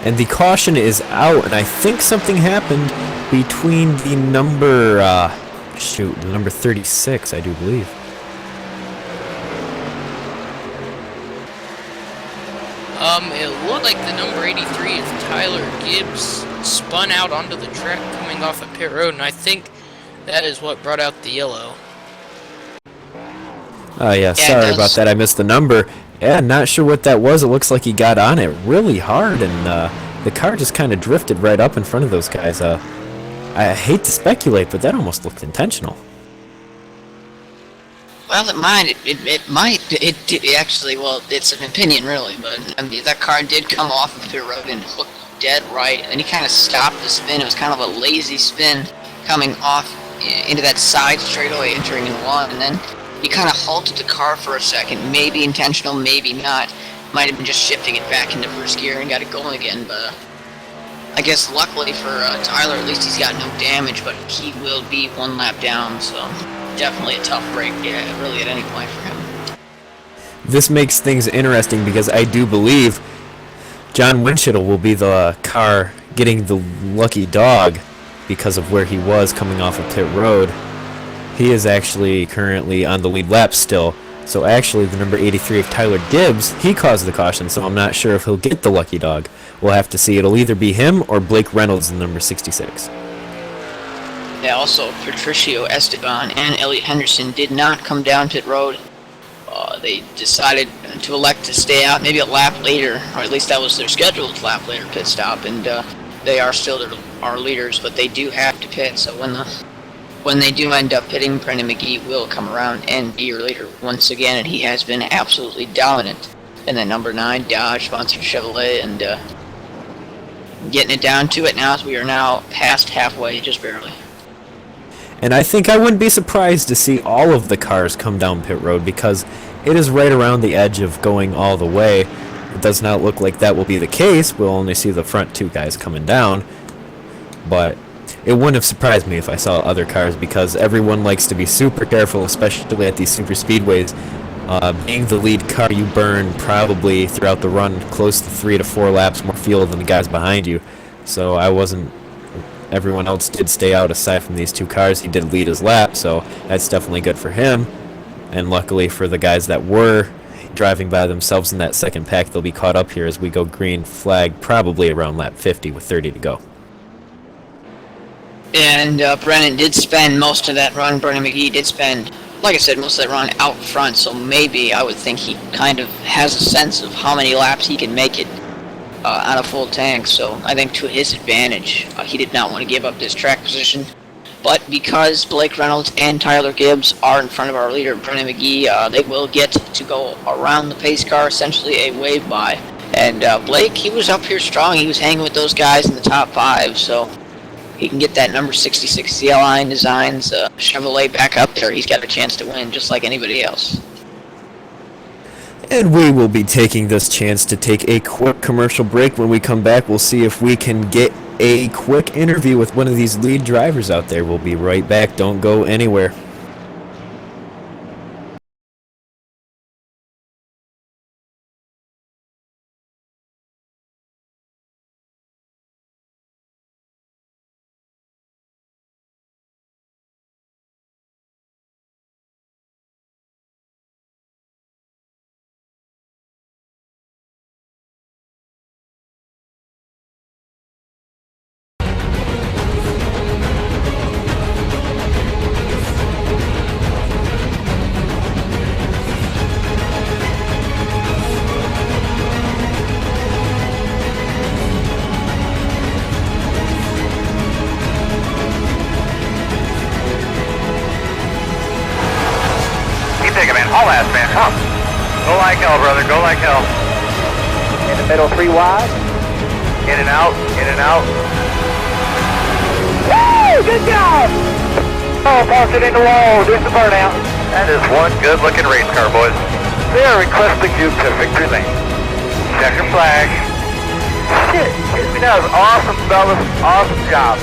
And the caution is out, and I think something happened between the number shoot, the number 36, I do believe. It looked like the number 83 is Tyler Gibbs spun out onto the track coming off of pit road, and I think that is what brought out the yellow. Oh yeah, sorry about that. I missed the number. Yeah, not sure what that was. It looks like he got on it really hard, and the car just kind of drifted right up in front of those guys. I hate to speculate, but that almost looked intentional. Well, it might. It might. It actually. Well, it's an opinion, really. But I mean, that car did come off of pit road and looked dead right, and he kind of stopped the spin. It was kind of a lazy spin coming off into that side straightaway, entering in one, and then he kind of halted the car for a second. Maybe intentional, maybe not. Might have been just shifting it back into first gear and got it going again. But I guess luckily for Tyler, at least he's got no damage. But he will be one lap down, so definitely a tough break. Yeah, really at any point for him. This makes things interesting because I do believe John Winchell will be the car getting the lucky dog because of where he was coming off of pit road. He is actually currently on the lead lap still. So actually the number 83 of Tyler Gibbs, he caused the caution, so I'm not sure if he'll get the lucky dog. We'll have to see. It'll either be him or Blake Reynolds in number 66. Yeah, also Patricio Esteban and Elliot Henderson did not come down pit road. They decided to elect to stay out maybe a lap later, or at least that was their scheduled lap later pit stop, and they are still our leaders, but they do have to pit, so when they do end up pitting, Brendan McGee will come around and be your leader once again, and he has been absolutely dominant in that number 9 Dodge sponsored Chevrolet, and getting it down to it now as we are now past halfway, just barely. And I think I wouldn't be surprised to see all of the cars come down pit road because it is right around the edge of going all the way. It does not look like that will be the case. We'll only see the front 2 guys coming down, but it wouldn't have surprised me if I saw other cars because everyone likes to be super careful, especially at these super speedways. Being the lead car, you burn probably throughout the run close to 3 to 4 laps more fuel than the guys behind you. So everyone else did stay out aside from these 2 cars. He did lead his lap, so that's definitely good for him. And luckily for the guys that were driving by themselves in that second pack, they'll be caught up here as we go green flag probably around lap 50 with 30 to go. And Brennan did spend most of that run. Brennan McGee did spend, like I said, most of that run out front. So maybe I would think he kind of has a sense of how many laps he can make it on a full tank. So I think to his advantage, he did not want to give up this track position. But because Blake Reynolds and Tyler Gibbs are in front of our leader, Brennan McGee, they will get to go around the pace car, essentially a wave by. And Blake, he was up here strong. He was hanging with those guys in the top 5. So he can get that number 66 CLI Designs Chevrolet back up there. He's got a chance to win just like anybody else. And we will be taking this chance to take a quick commercial break. When we come back, we'll see if we can get a quick interview with one of these lead drivers out there. We'll be right back. Don't go anywhere. All ass, man, come. Go like hell, brother, go like hell. In the middle, 3 wide. In and out, in and out. Woo! Good job! Oh, parked it in the wall, there's the burnout. That is one good-looking race car, boys. They are requesting you to victory lane. Check your flag. Shit, that was awesome, fellas. Awesome job.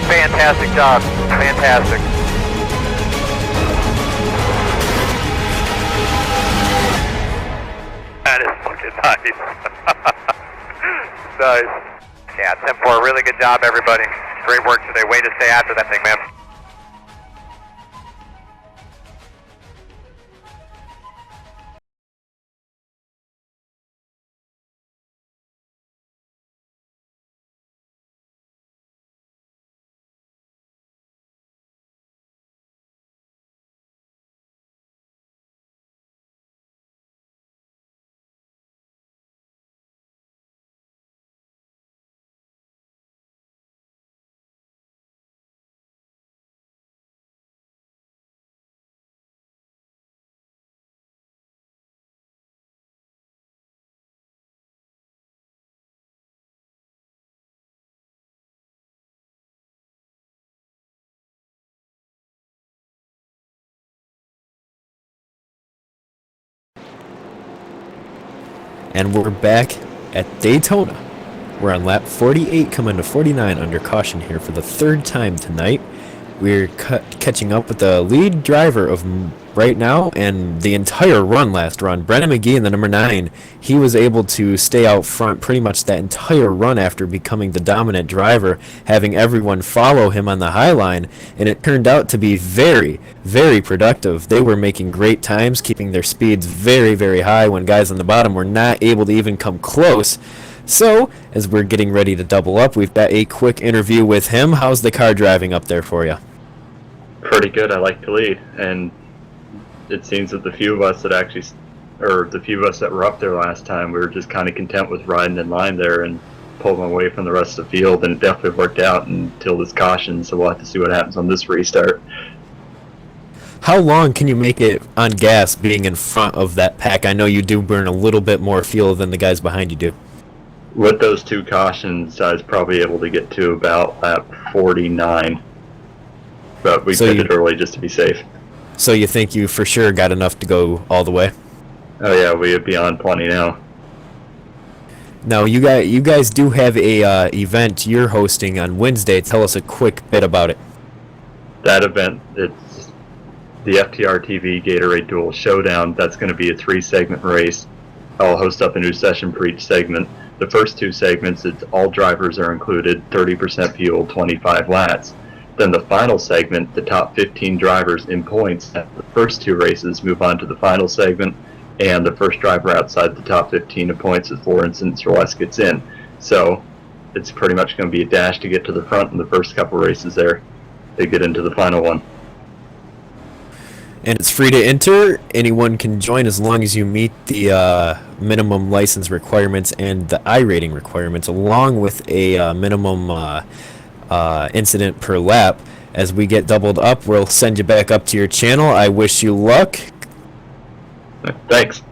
Fantastic job. Fantastic. That is fucking nice. Nice. Yeah, 10-4, really good job, everybody. Great work today. Way to stay after that thing, man. And we're back at Daytona. We're on lap 48 coming to 49 under caution here for the third time tonight. We're catching up with the lead driver of right now and the entire run last run. Brennan McGee in the number 9. He was able to stay out front pretty much that entire run after becoming the dominant driver, having everyone follow him on the high line, and it turned out to be very, very productive. They were making great times, keeping their speeds very, very high when guys on the bottom were not able to even come close. So, as we're getting ready to double up, we've got a quick interview with him. How's the car driving up there for you? Pretty good. I like to lead, and it seems that the few of us that were up there last time, we were just kind of content with riding in line there and pulling away from the rest of the field, and it definitely worked out until this caution, so we'll have to see what happens on this restart. How long can you make it on gas being in front of that pack? I know you do burn a little bit more fuel than the guys behind you do. With those 2 cautions, I was probably able to get to about lap 49, but we pitted early just to be safe. So you think you for sure got enough to go all the way? Oh yeah, we would be on plenty now. Now you guys do have a event you're hosting on Wednesday. Tell us a quick bit about it. That event, it's the FTR TV Gatorade Duel Showdown. That's going to be a 3-segment race. I'll host up a new session for each segment. The first 2 segments, it's all drivers are included, 30% fuel, 25 laps. Then the final segment, the top 15 drivers in points at the first 2 races move on to the final segment, and the first driver outside the top 15 in points at 4 incidents or less gets in. So it's pretty much going to be a dash to get to the front in the first couple races there. They get into the final one. And it's free to enter. Anyone can join as long as you meet the minimum license requirements and the I-rating requirements, along with a minimum incident per lap. As we get doubled up, we'll send you back up to your channel. I wish you luck. Thanks.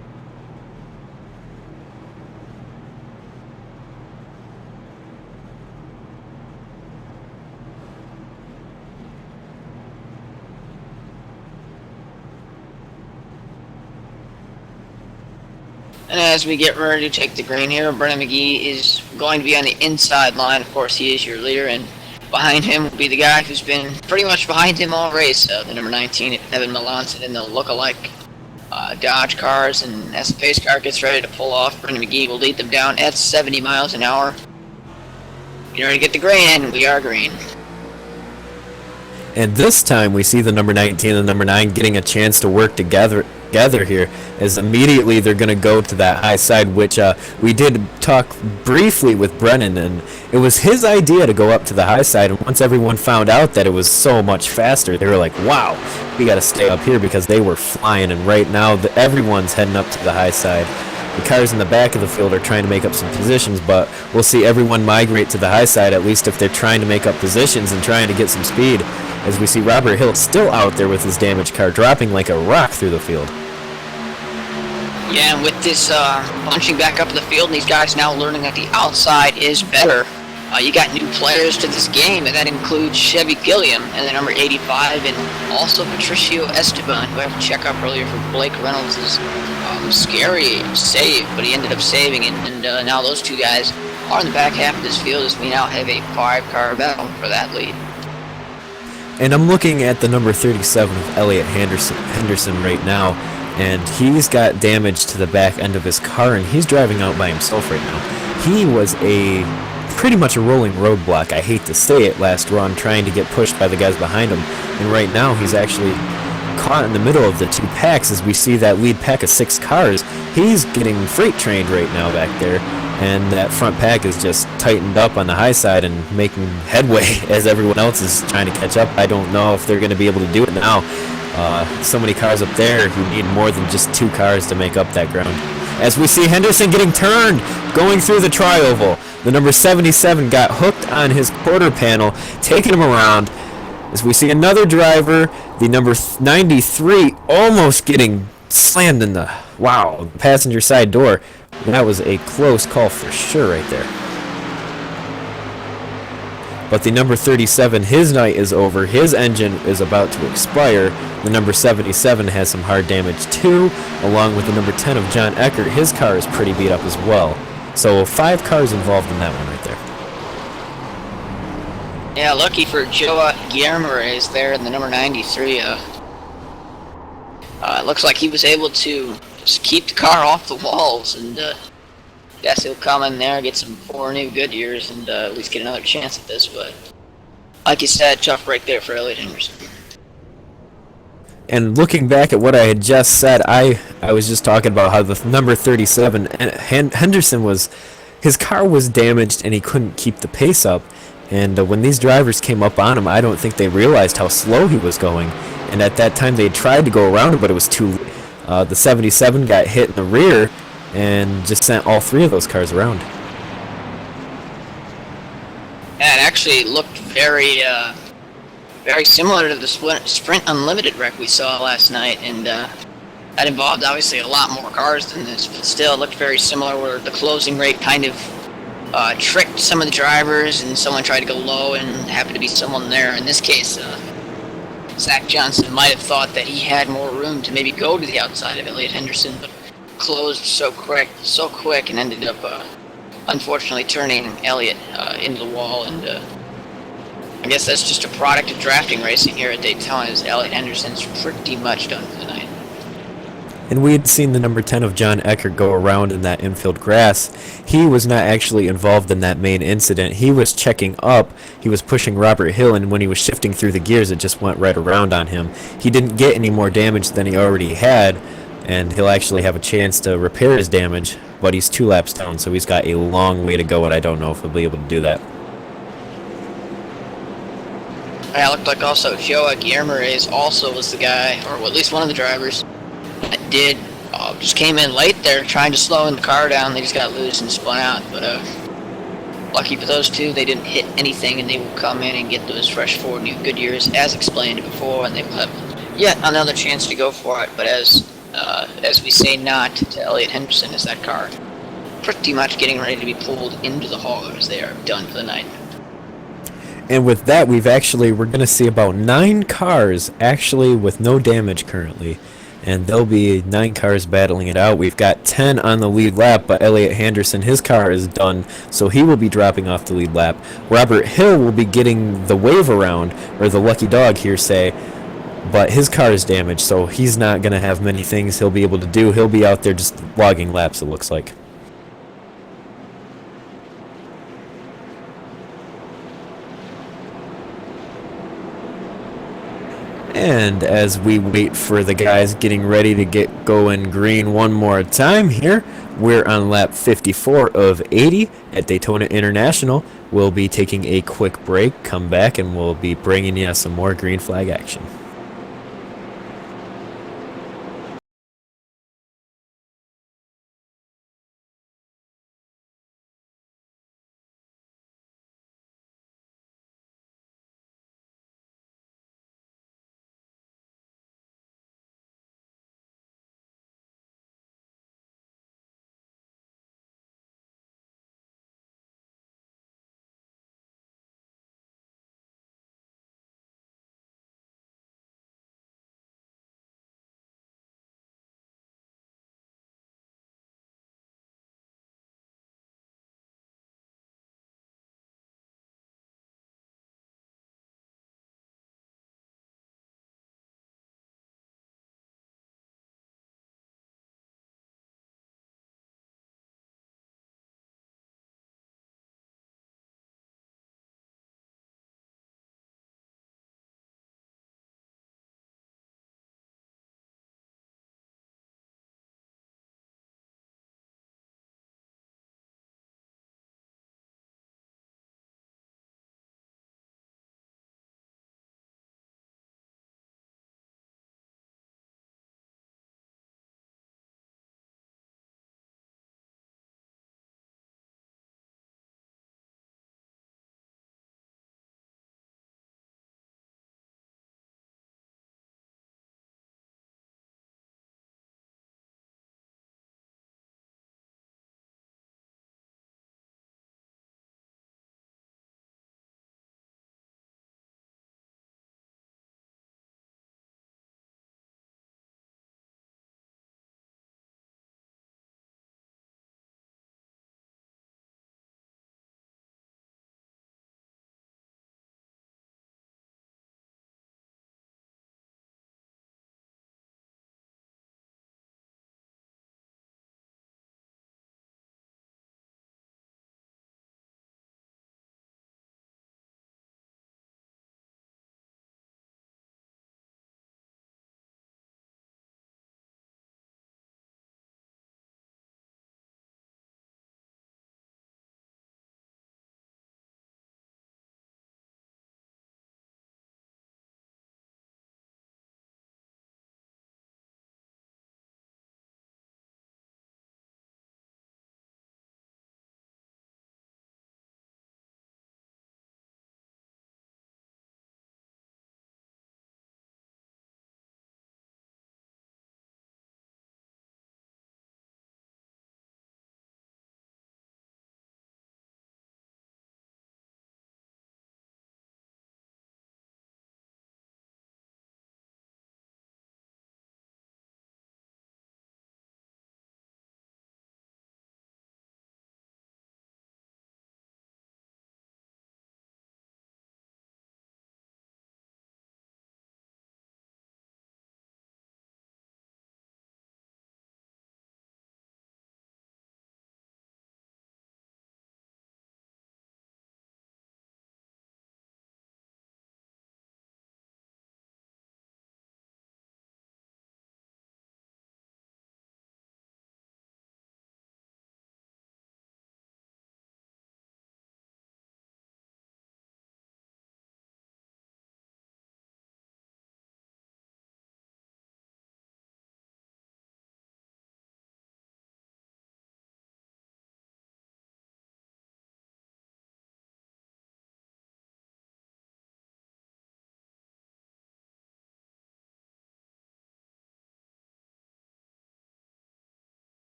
And as we get ready to take the green here, Brennan McGee is going to be on the inside line. Of course, he is your leader, and behind him will be the guy who's been pretty much behind him all race, the number 19, Evan Melanson, in the look-alike Dodge cars. And as the pace car gets ready to pull off, Brennan McGee will lead them down at 70 miles an hour. Get ready to get the green, and we are green. And this time we see the number 19 and the number 9 getting a chance to work together here, as immediately they're going to go to that high side, which we did talk briefly with Brennan, and it was his idea to go up to the high side. And once everyone found out that it was so much faster, they were like, wow, we got to stay up here, because they were flying. And right now everyone's heading up to the high side. The cars in the back of the field are trying to make up some positions, but we'll see everyone migrate to the high side, at least if they're trying to make up positions and trying to get some speed, as we see Robert Hill still out there with his damaged car, dropping like a rock through the field. Yeah, and with this punching back up the field, and these guys now learning that the outside is better, you got new players to this game, and that includes Chevy Gilliam and the number 85, and also Patricio Esteban, who I had to check up earlier for Blake Reynolds' scary save, but he ended up saving it, and now those 2 guys are in the back half of this field, as we now have a 5-car battle for that lead. And I'm looking at the number 37 of Elliot Henderson right now, and he's got damage to the back end of his car, and he's driving out by himself right now. He was pretty much a rolling roadblock, I hate to say it, last run, trying to get pushed by the guys behind him, and right now he's actually caught in the middle of the 2 packs. As we see that lead pack of 6 cars, he's getting freight trained right now back there, and that front pack is just tightened up on the high side and making headway as everyone else is trying to catch up. I don't know if they're going to be able to do it now. So many cars up there who need more than just 2 cars to make up that ground. As we see Henderson getting turned, going through the tri-oval. The number 77 got hooked on his quarter panel, taking him around. As we see another driver, the number 93, almost getting slammed in the passenger side door. That was a close call for sure right there. But the number 37, his night is over. His engine is about to expire. The number 77 has some hard damage too, along with the number 10 of John Eckert. His car is pretty beat up as well. So 5 cars involved in that one right there. Yeah, lucky for Joe Guillermo is there in the number 93. It looks like he was able to just keep the car off the walls, and guess he'll come in there, get some 4 new Goodyears, and at least get another chance at this. But like you said, tough break there for Elliot Henderson. And looking back at what I had just said, I was just talking about how the number 37, Henderson his car was damaged and he couldn't keep the pace up. And when these drivers came up on him, I don't think they realized how slow he was going. And at that time, they tried to go around him, but it was too late. The 77 got hit in the rear and just sent all 3 of those cars around. Yeah, it actually looked very similar to the Sprint Unlimited wreck we saw last night, and that involved obviously a lot more cars than this, but still it looked very similar, where the closing rate kind of tricked some of the drivers, and someone tried to go low and happened to be someone there. In this case, Zach Johnson might have thought that he had more room to maybe go to the outside of Elliot Henderson, but closed so quick, and ended up unfortunately turning Elliot into the wall. And I guess that's just a product of drafting racing here at Daytona, as Elliot Henderson's pretty much done for the night. And we had seen the number 10 of John Eckert go around in that infield grass. He was not actually involved in that main incident. He was checking up. He was pushing Robert Hill, and when he was shifting through the gears, it just went right around on him. He didn't get any more damage than he already had, and he'll actually have a chance to repair his damage, but he's 2 laps down, so he's got a long way to go, and I don't know if he'll be able to do that. Yeah, it looked like also Joe Guillermo also was the guy, or at least one of the drivers, that did just came in late there trying to slow the car down. They just got loose and spun out, but lucky for those 2, they didn't hit anything, and they will come in and get those fresh 4 new Goodyears as explained before, and they will have yet another chance to go for it. But as we say not to Elliot Henderson, is that car pretty much getting ready to be pulled into the haulers. They are done for the night. And with that, we're going to see about 9 cars actually with no damage currently. And there'll be 9 cars battling it out. We've got 10 on the lead lap, but Elliot Henderson, his car is done, so he will be dropping off the lead lap. Robert Hill will be getting the wave around, or the lucky dog here, say, but his car is damaged, so he's not going to have many things he'll be able to do. He'll be out there just logging laps, it looks like. And as we wait for the guys getting ready to get going green one more time here, we're on lap 54 of 80 at Daytona International. We'll be taking a quick break, come back, and we'll be bringing you some more green flag action.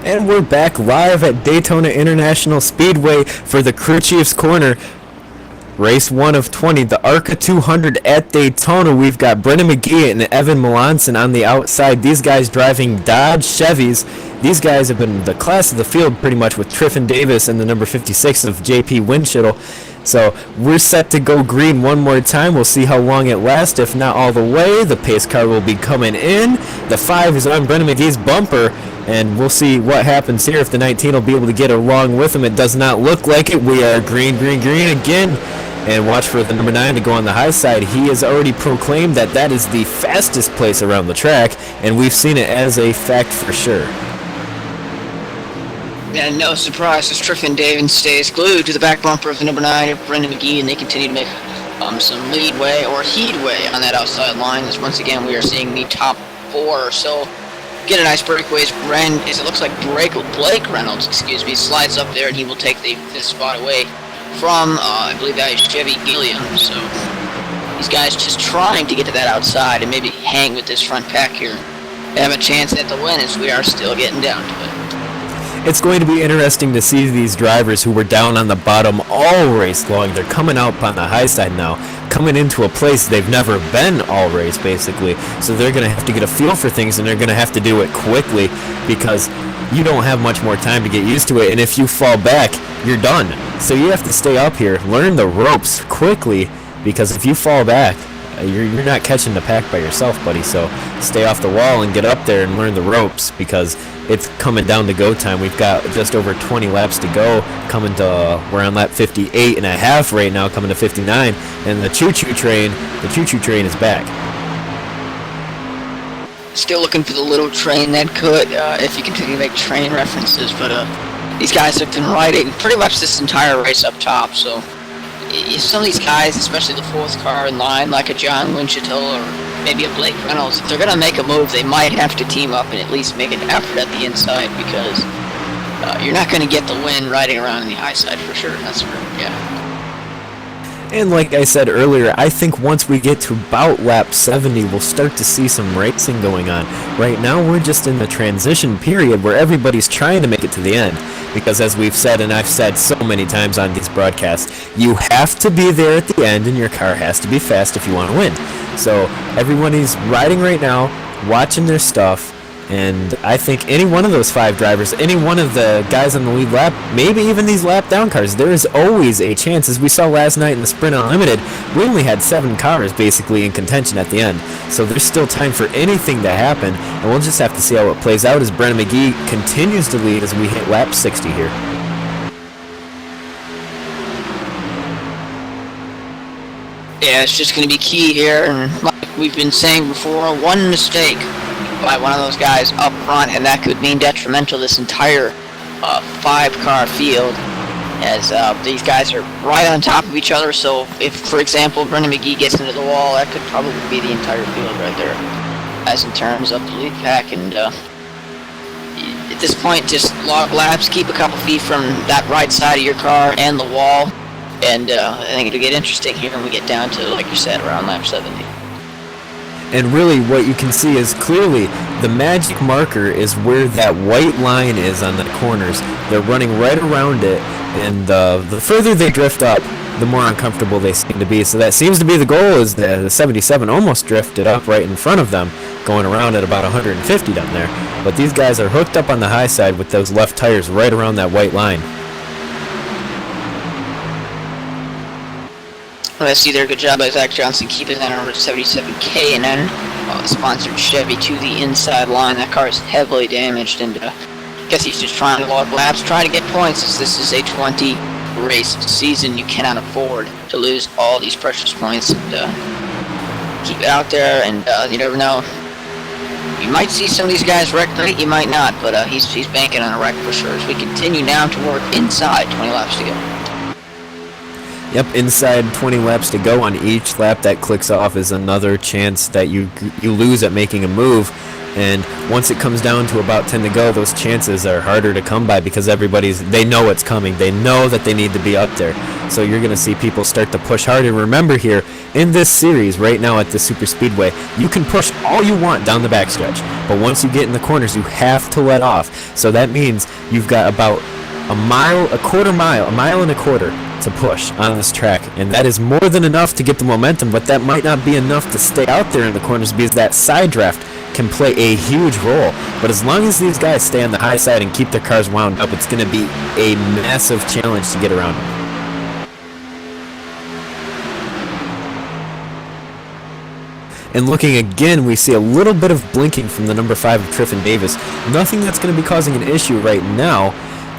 And we're back live at Daytona International Speedway for the Crew Chiefs Corner. Race 1 of 20, the ARCA 200 at Daytona. We've got Brendan McGee and Evan Melanson on the outside. These guys driving Dodge Chevys. These guys have been the class of the field pretty much with Triffin Davis and the number 56 of JP Winchittle. So we're set to go green one more time. We'll see how long it lasts. If not all the way, the pace car will be coming in. The 5 is on Brendan McGee's bumper. And we'll see what happens here, if the 19 will be able to get along with him. It does not look like it. We are green, green, green again. And watch for the number 9 to go on the high side. He has already proclaimed that that is the fastest place around the track, and we've seen it as a fact for sure. Yeah, no surprise as Triffin Davis stays glued to the back bumper of the number 9 of Brendan McGee, and they continue to make some leadway or headway on that outside line. As once again we are seeing the top 4 or so get a nice breakaways. It looks like Blake Reynolds, slides up there, and he will take this spot away from, I believe that is Chevy Gilliam. So these guys just trying to get to that outside and maybe hang with this front pack here. They have a chance at the win as we are still getting down to it. It's going to be interesting to see these drivers who were down on the bottom all race long. They're coming up on the high side now, coming into a place they've never been all race basically. So they're going to have to get a feel for things, and they're going to have to do it quickly because you don't have much more time to get used to it. And if you fall back, you're done. So you have to stay up here, learn the ropes quickly, because if you fall back, you're not catching the pack by yourself, buddy. So stay off the wall and get up there and learn the ropes, because it's coming down to go time. We've got just over 20 laps to go, coming to we're on lap 58 and a half right now, coming to 59, and the choo-choo train is back. Still looking for the little train that could, if you continue to make train references, but these guys have been riding pretty much this entire race up top. So if some of these guys, especially the 4th car in line, like a John Winchittle or maybe a Blake Reynolds, if they're going to make a move, they might have to team up and at least make an effort at the inside, because you're not going to get the win riding around in the high side for sure. That's for, yeah. And like I said earlier, I think once we get to about lap 70, we'll start to see some racing going on. Right now, we're just in the transition period where everybody's trying to make it to the end. Because as we've said, and I've said so many times on these broadcasts, you have to be there at the end, and your car has to be fast if you want to win. So everyone is riding right now, watching their stuff, and I think any one of those 5 drivers, any one of the guys on the lead lap, maybe even these lap down cars, there is always a chance. As we saw last night in the Sprint Unlimited, we only had 7 cars basically in contention at the end. So there's still time for anything to happen, and we'll just have to see how it plays out as Brendan McGee continues to lead as we hit lap 60 here. Yeah, it's just going to be key here, and like we've been saying before, one mistake by one of those guys up front, and that could mean detrimental to this entire 5-car field, as these guys are right on top of each other. So if, for example, Brendan McGee gets into the wall, that could probably be the entire field right there, as in terms of the lead pack. And at this point, just log laps, keep a couple feet from that right side of your car and the wall, and I think it'll get interesting here when we get down to, like you said, around lap 70. And really what you can see is clearly the magic marker is where that white line is on the corners. They're running right around it, and the further they drift up, the more uncomfortable they seem to be. So that seems to be the goal, is the 77 almost drifted up right in front of them, going around at about 150 down there. But these guys are hooked up on the high side with those left tires right around that white line. Let's see there, good job by Zach Johnson keeping that number 77K and then sponsored Chevy to the inside line. That car is heavily damaged, and I guess he's just trying to log laps, trying to get points, as this is a 20 race season. You cannot afford to lose all these precious points, and keep it out there, and you never know. You might see some of these guys wreck late, you might not, but he's banking on a wreck for sure, as we continue now to work inside 20 laps to go. Yep, inside 20 laps to go. On each lap that clicks off is another chance that you lose at making a move. And once it comes down to about 10 to go, those chances are harder to come by because they know it's coming. They know that they need to be up there. So you're going to see people start to push hard. And remember here, in this series right now at the Super Speedway, you can push all you want down the backstretch. But once you get in the corners, you have to let off. So that means you've got about a mile and a quarter to push on this track, and that is more than enough to get the momentum, but that might not be enough to stay out there in the corners because that side draft can play a huge role. But as long as these guys stay on the high side and keep their cars wound up, it's going to be a massive challenge to get around them. And looking again, we see a little bit of blinking from the number 5 of Triffin Davis. Nothing that's going to be causing an issue right now.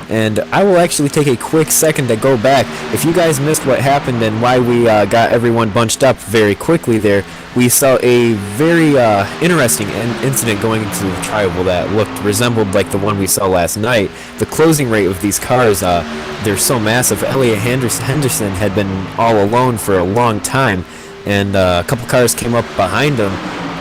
And I will actually take a quick second to go back. If you guys missed what happened and why we got everyone bunched up very quickly there, we saw a very interesting incident going into the trioval that resembled like the one we saw last night. The closing rate of these cars, they're so massive. Elliot Henderson had been all alone for a long time, and a couple cars came up behind him,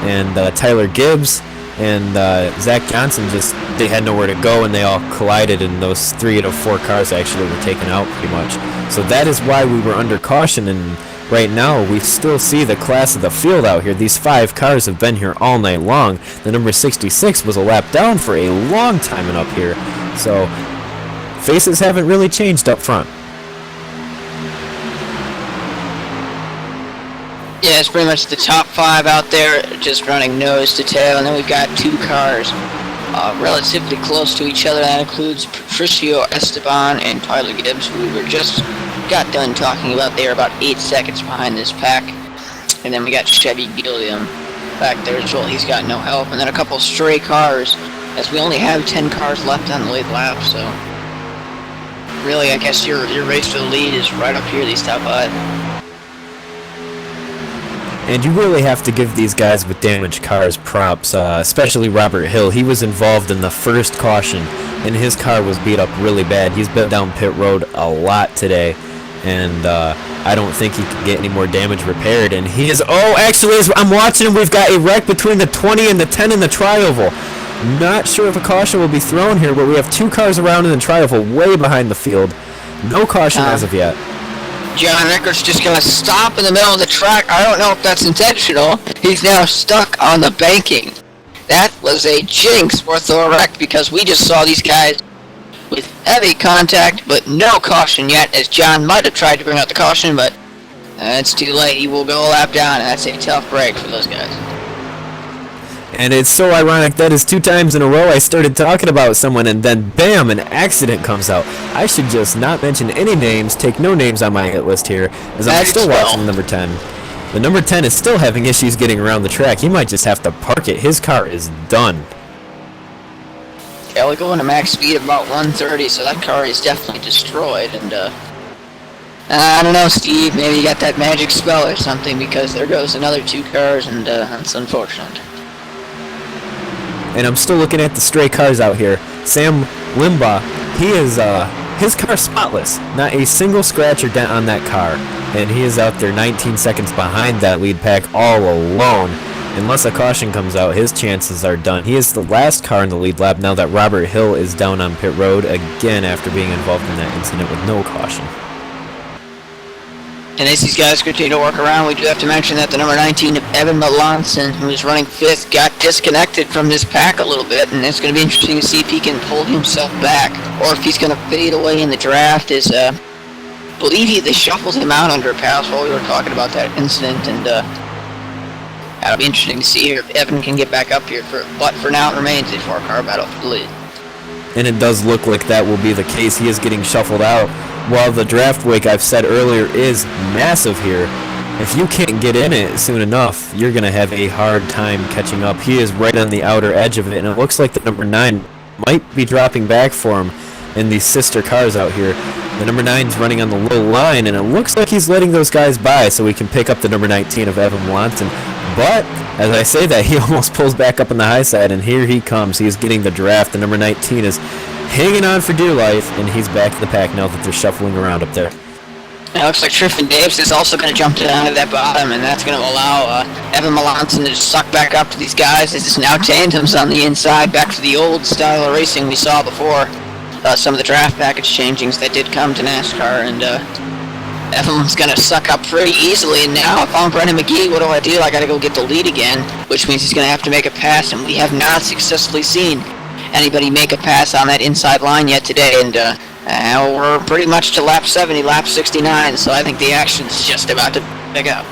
and Tyler Gibbs and Zach Johnson they had nowhere to go, and they all collided, and those 3 out of 4 cars actually were taken out pretty much. So that is why we were under caution, and right now we still see the class of the field out here. These 5 cars have been here all night long. The number 66 was a lap down for a long time and up here. So faces haven't really changed up front. Yeah, it's pretty much the top 5 out there, just running nose to tail, and then we've got 2 cars relatively close to each other. That includes Patricio Esteban and Tyler Gibbs, who we just got done talking about. They are about 8 seconds behind this pack. And then we got Chevy Gilliam back there as well. He's got no help. And then a couple stray cars, as we only have 10 cars left on the lead lap, so really I guess your race for the lead is right up here, these top 5. And you really have to give these guys with damaged cars props, especially Robert Hill. He was involved in the first caution, and his car was beat up really bad. He's been down pit road a lot today, and I don't think he can get any more damage repaired. And he is, actually, as I'm watching him, we've got a wreck between the 20 and the 10 in the trioval. Not sure if a caution will be thrown here, but we have 2 cars around in the trioval way behind the field. No caution as of yet. John Eckert's just going to stop in the middle of the track. I don't know if that's intentional. He's now stuck on the banking. That was a jinx worth of a wreck, because we just saw these guys with heavy contact, but no caution yet, as John might have tried to bring out the caution, but it's too late. He will go a lap down, and that's a tough break for those guys. And it's so ironic that is 2 times in a row I started talking about someone, and then bam, an accident comes out. I should just not mention any names, take no names on my hit list here, as I'm still watching number 10. The number 10 is still having issues getting around the track. He might just have to park it. His car is done. Yeah, we're going to max speed of about 130, so that car is definitely destroyed. And I don't know, Steve, maybe you got that magic spell or something, because there goes another 2 cars, and that's unfortunate. And I'm still looking at the stray cars out here. Sam Limbaugh, he is his car spotless, not a single scratch or dent on that car, and he is out there 19 seconds behind that lead pack all alone. Unless a caution comes out, his chances are done. He is the last car in the lead lap now that Robert Hill is down on pit road again after being involved in that incident with no caution. And as these guys continue to work around, we do have to mention that the number 19 of Evan Melanson, who is running 5th, got disconnected from this pack a little bit, and it's going to be interesting to see if he can pull himself back, or if he's going to fade away in the draft. I believe they shuffled him out under a pass while we were talking about that incident, and that'll be interesting to see if Evan can get back up here. But for now, it remains a 4-car battle for the lead. And it does look like that will be the case. He is getting shuffled out. While the draft wake, I've said earlier, is massive here, if you can't get in it soon enough, you're going to have a hard time catching up. He is right on the outer edge of it, and it looks like the number 9 might be dropping back for him in these sister cars out here. The number 9's running on the low line, and it looks like he's letting those guys by so we can pick up the number 19 of Evan Melanson. But, as I say that, he almost pulls back up on the high side, and here he comes. He is getting the draft. The number 19 is hanging on for dear life, and he's back in the pack now that they're shuffling around up there. It looks like Triffin Davis is also going to jump down to that bottom, and that's going to allow Evan Melanson to just suck back up to these guys. It's now tandems on the inside, back to the old style of racing we saw before. Some of the draft package changings that did come to NASCAR, and Evan's going to suck up pretty easily. And now, if I'm Brennan McGee, what do? I got to go get the lead again, which means he's going to have to make a pass, and we have not successfully seen anybody make a pass on that inside line yet today, and we're pretty much to lap 70, lap 69, so I think the action's just about to pick up.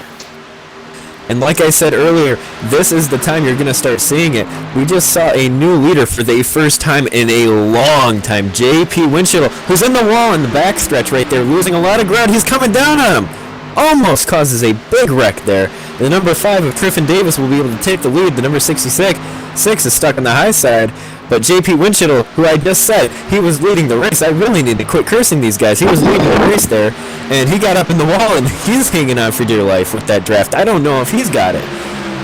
And like I said earlier, this is the time you're going to start seeing it. We just saw a new leader for the first time in a long time. J.P. Winchell, who's in the wall in the backstretch right there, losing a lot of ground. He's coming down on him. Almost causes a big wreck there. The number 5 of Triffin Davis will be able to take the lead. The number 66 is stuck on the high side. But J.P. Winchell, who I just said, he was leading the race. I really need to quit cursing these guys. He was leading the race there, and he got up in the wall, and he's hanging on for dear life with that draft. I don't know if he's got it.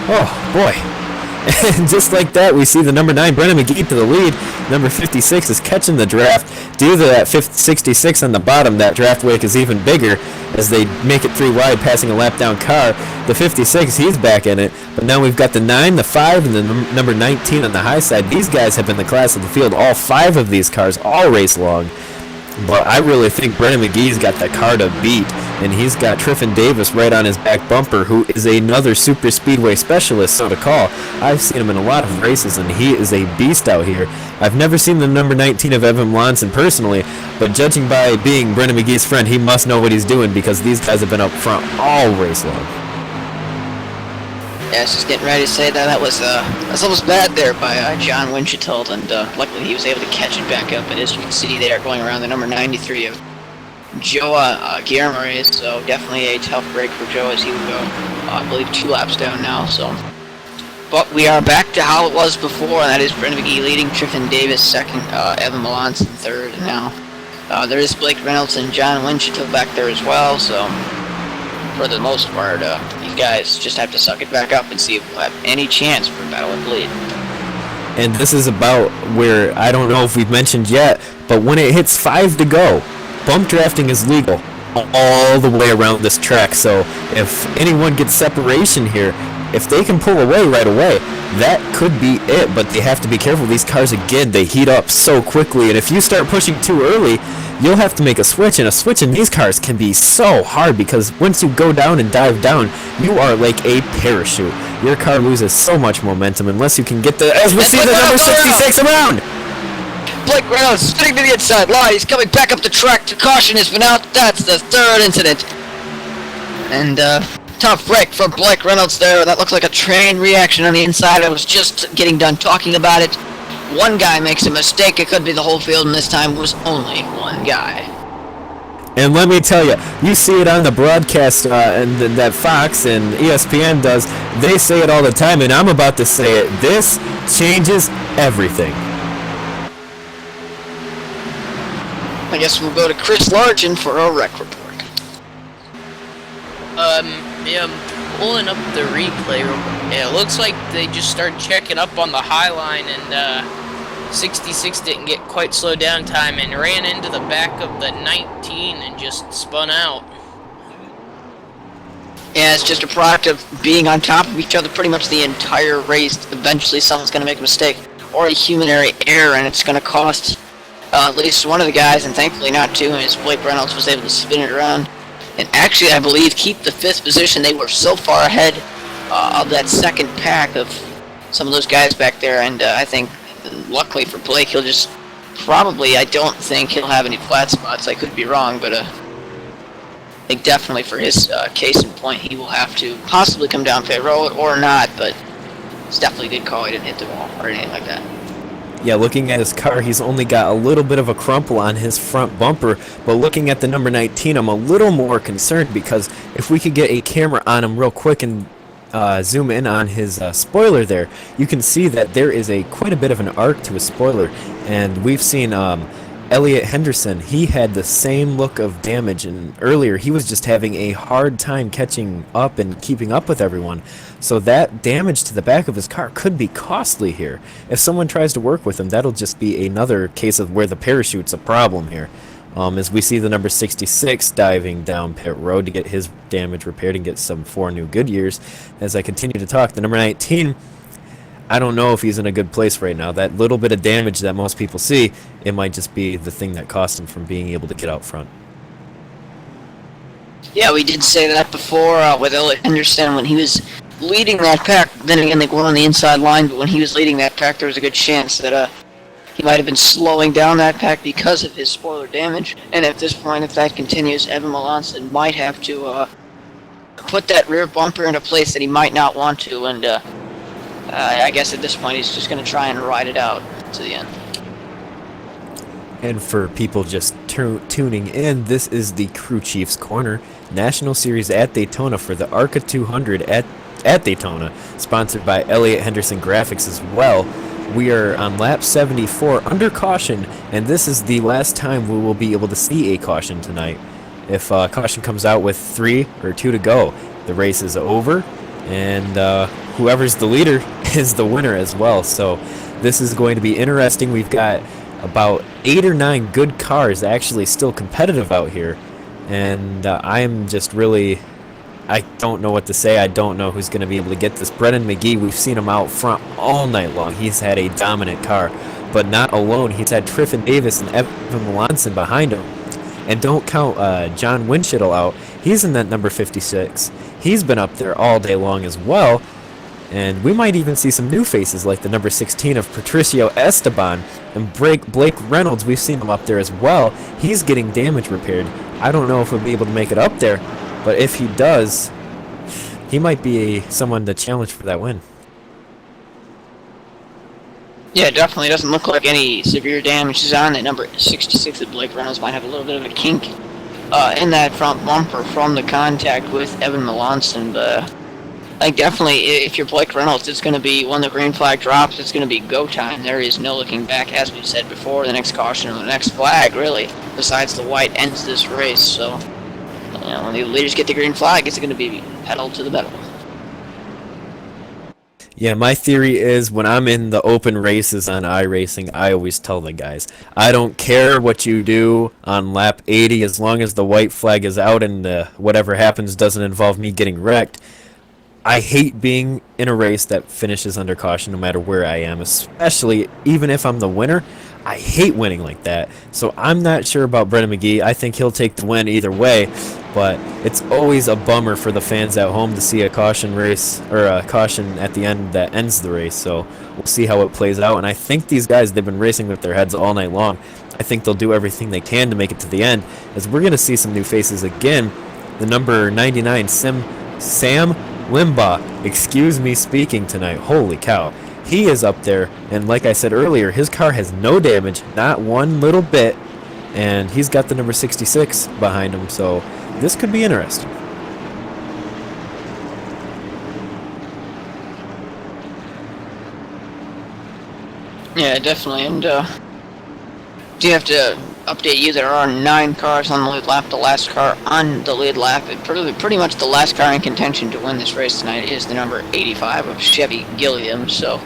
Oh, boy. And just like that, we see the number 9, Brennan McGee, to the lead. Number 56 is catching the draft. Due to that 66 on the bottom, that draft wake is even bigger as they make it 3 wide, passing a lap down car. The 56, he's back in it. But now we've got the 9, the 5, and the number 19 on the high side. These guys have been the class of the field. All 5 of these cars all race long. But I really think Brennan McGee's got the car to beat, and he's got Triffin Davis right on his back bumper, who is another super speedway specialist, so to call. I've seen him in a lot of races, and he is a beast out here. I've never seen the number 19 of Evan Melanson personally, but judging by being Brennan McGee's friend, he must know what he's doing because these guys have been up front all race long. Yeah, I was just getting ready to say that was almost bad there by John Winchell, and luckily he was able to catch it back up. And as you can see there, going around the number 93 of Joe Guillermo, so definitely a tough break for Joe as he would go, I believe, 2 laps down now. So, but we are back to how it was before, and that is Brennan McGee leading, Triffin Davis second, Evan Melanson third, and now there is Blake Reynolds and John Winchell back there as well. So, for the most part, these guys just have to suck it back up and see if we'll have any chance for a battle of the lead. And this is about where, I don't know if we've mentioned yet, but when it hits 5 to go, bump drafting is legal all the way around this track. So if anyone gets separation here, if they can pull away right away, that could be it. But they have to be careful. These cars, again, they heat up so quickly, and if you start pushing too early, you'll have to make a switch, and a switch in these cars can be so hard because once you go down and dive down, you are like a parachute. Your car loses so much momentum unless you can get the, as we see the number 66 around. Blake Reynolds spinning to the inside line. He's coming back up the track to caution has been out. That's the 3rd incident. And tough break from Blake Reynolds there. That looks like a train reaction on the inside. I was just getting done talking about it. One guy makes a mistake, it could be the whole field, and this time was only one guy. And let me tell you, you see it on the broadcast and that Fox and ESPN does. They say it all the time, and I'm about to say it. This changes everything. I guess we'll go to Chris Largent for a wreck report. Yeah, I'm pulling up the replay. Yeah, it looks like they just started checking up on the high line, and 66 didn't get quite slow down time and ran into the back of the 19 and just spun out. Yeah, it's just a product of being on top of each other pretty much the entire race. Eventually someone's going to make a mistake or a human error, and it's going to cost at least one of the guys, and thankfully not two, as Blake Reynolds was able to spin it around. And actually, I believe, keep the 5th position. They were so far ahead of that second pack of some of those guys back there, and I think, luckily for Blake, he'll just probably, I don't think he'll have any flat spots. I could be wrong, but I think definitely for his case in point, he will have to possibly come down pit road or not, but it's definitely a good call. He didn't hit the wall or anything like that. Yeah, looking at his car, he's only got a little bit of a crumple on his front bumper, but looking at the number 19, I'm a little more concerned because if we could get a camera on him real quick and zoom in on his spoiler there, you can see that there is quite a bit of an arc to his spoiler, and we've seen Elliot Henderson, he had the same look of damage, and earlier he was just having a hard time catching up and keeping up with everyone. So that damage to the back of his car could be costly here. If someone tries to work with him, that'll just be another case of where the parachute's a problem here. as we see the number 66 diving down pit road to get his damage repaired and get some 4 new Goodyears. As I continue to talk, the number 19, I don't know if he's in a good place right now. That little bit of damage that most people see, it might just be the thing that cost him from being able to get out front. Yeah, we did say that before with Elliot Henderson when he was leading that pack. Then again, they were on the inside line, but when he was leading that pack, there was a good chance that he might have been slowing down that pack because of his spoiler damage. And at this point, if that continues, Evan Melanson might have to put that rear bumper in a place that he might not want to. And I guess at this point, he's just going to try and ride it out to the end. And for people just tuning in, this is the Crew Chief's Corner National Series at Daytona for the ARCA 200 at Daytona, sponsored by Elliot Henderson Graphics as well. We are on lap 74 under caution, and this is the last time we will be able to see a caution tonight. If caution comes out with 3 or 2 to go, the race is over, and whoever's the leader is the winner as well. So this is going to be interesting. We've got about 8 or 9 good cars actually still competitive out here, and I'm just really, I don't know what to say. I don't know who's going to be able to get this. Brennan McGee, we've seen him out front all night long. He's had a dominant car, but not alone. He's had Triffin Davis and Evan Melanson behind him. And don't count John Winchittle out. He's in that number 56. He's been up there all day long as well. And we might even see some new faces like the number 16 of Patricio Esteban and Blake Reynolds. We've seen him up there as well. He's getting damage repaired. I don't know if he'll be able to make it up there, but if he does, he might be someone to challenge for that win. Yeah, it definitely doesn't look like any severe damage is on it. Number 66 of Blake Reynolds might have a little bit of a kink in that front bumper from the contact with Evan Melanson, but like definitely, if you're Blake Reynolds, it's going to be, when the green flag drops, it's going to be go time. There is no looking back, as we said before. The next caution or the next flag, really, besides the white, ends this race. So, when the leaders get the green flag, it's going to be pedal to the metal. Yeah, my theory is when I'm in the open races on iRacing, I always tell the guys, I don't care what you do on lap 80 as long as the white flag is out and whatever happens doesn't involve me getting wrecked. I hate being in a race that finishes under caution no matter where I am, especially even if I'm the winner. I hate winning like that. So I'm not sure about Brennan McGee. I think he'll take the win either way, but it's always a bummer for the fans at home to see a caution race or a caution at the end that ends the race. So we'll see how it plays out. And I think these guys, they've been racing with their heads all night long. I think they'll do everything they can to make it to the end, as we're going to see some new faces again. The number 99, Sam Limbaugh, excuse me speaking tonight, holy cow. He is up there, and like I said earlier, his car has no damage, not one little bit, and he's got the number 66 behind him, so this could be interesting. Yeah, definitely, and do you have to update you? There are 9 cars on the lead lap. The last car on the lead lap, and pretty much the last car in contention to win this race tonight is the number 85 of Chevy Gilliam. So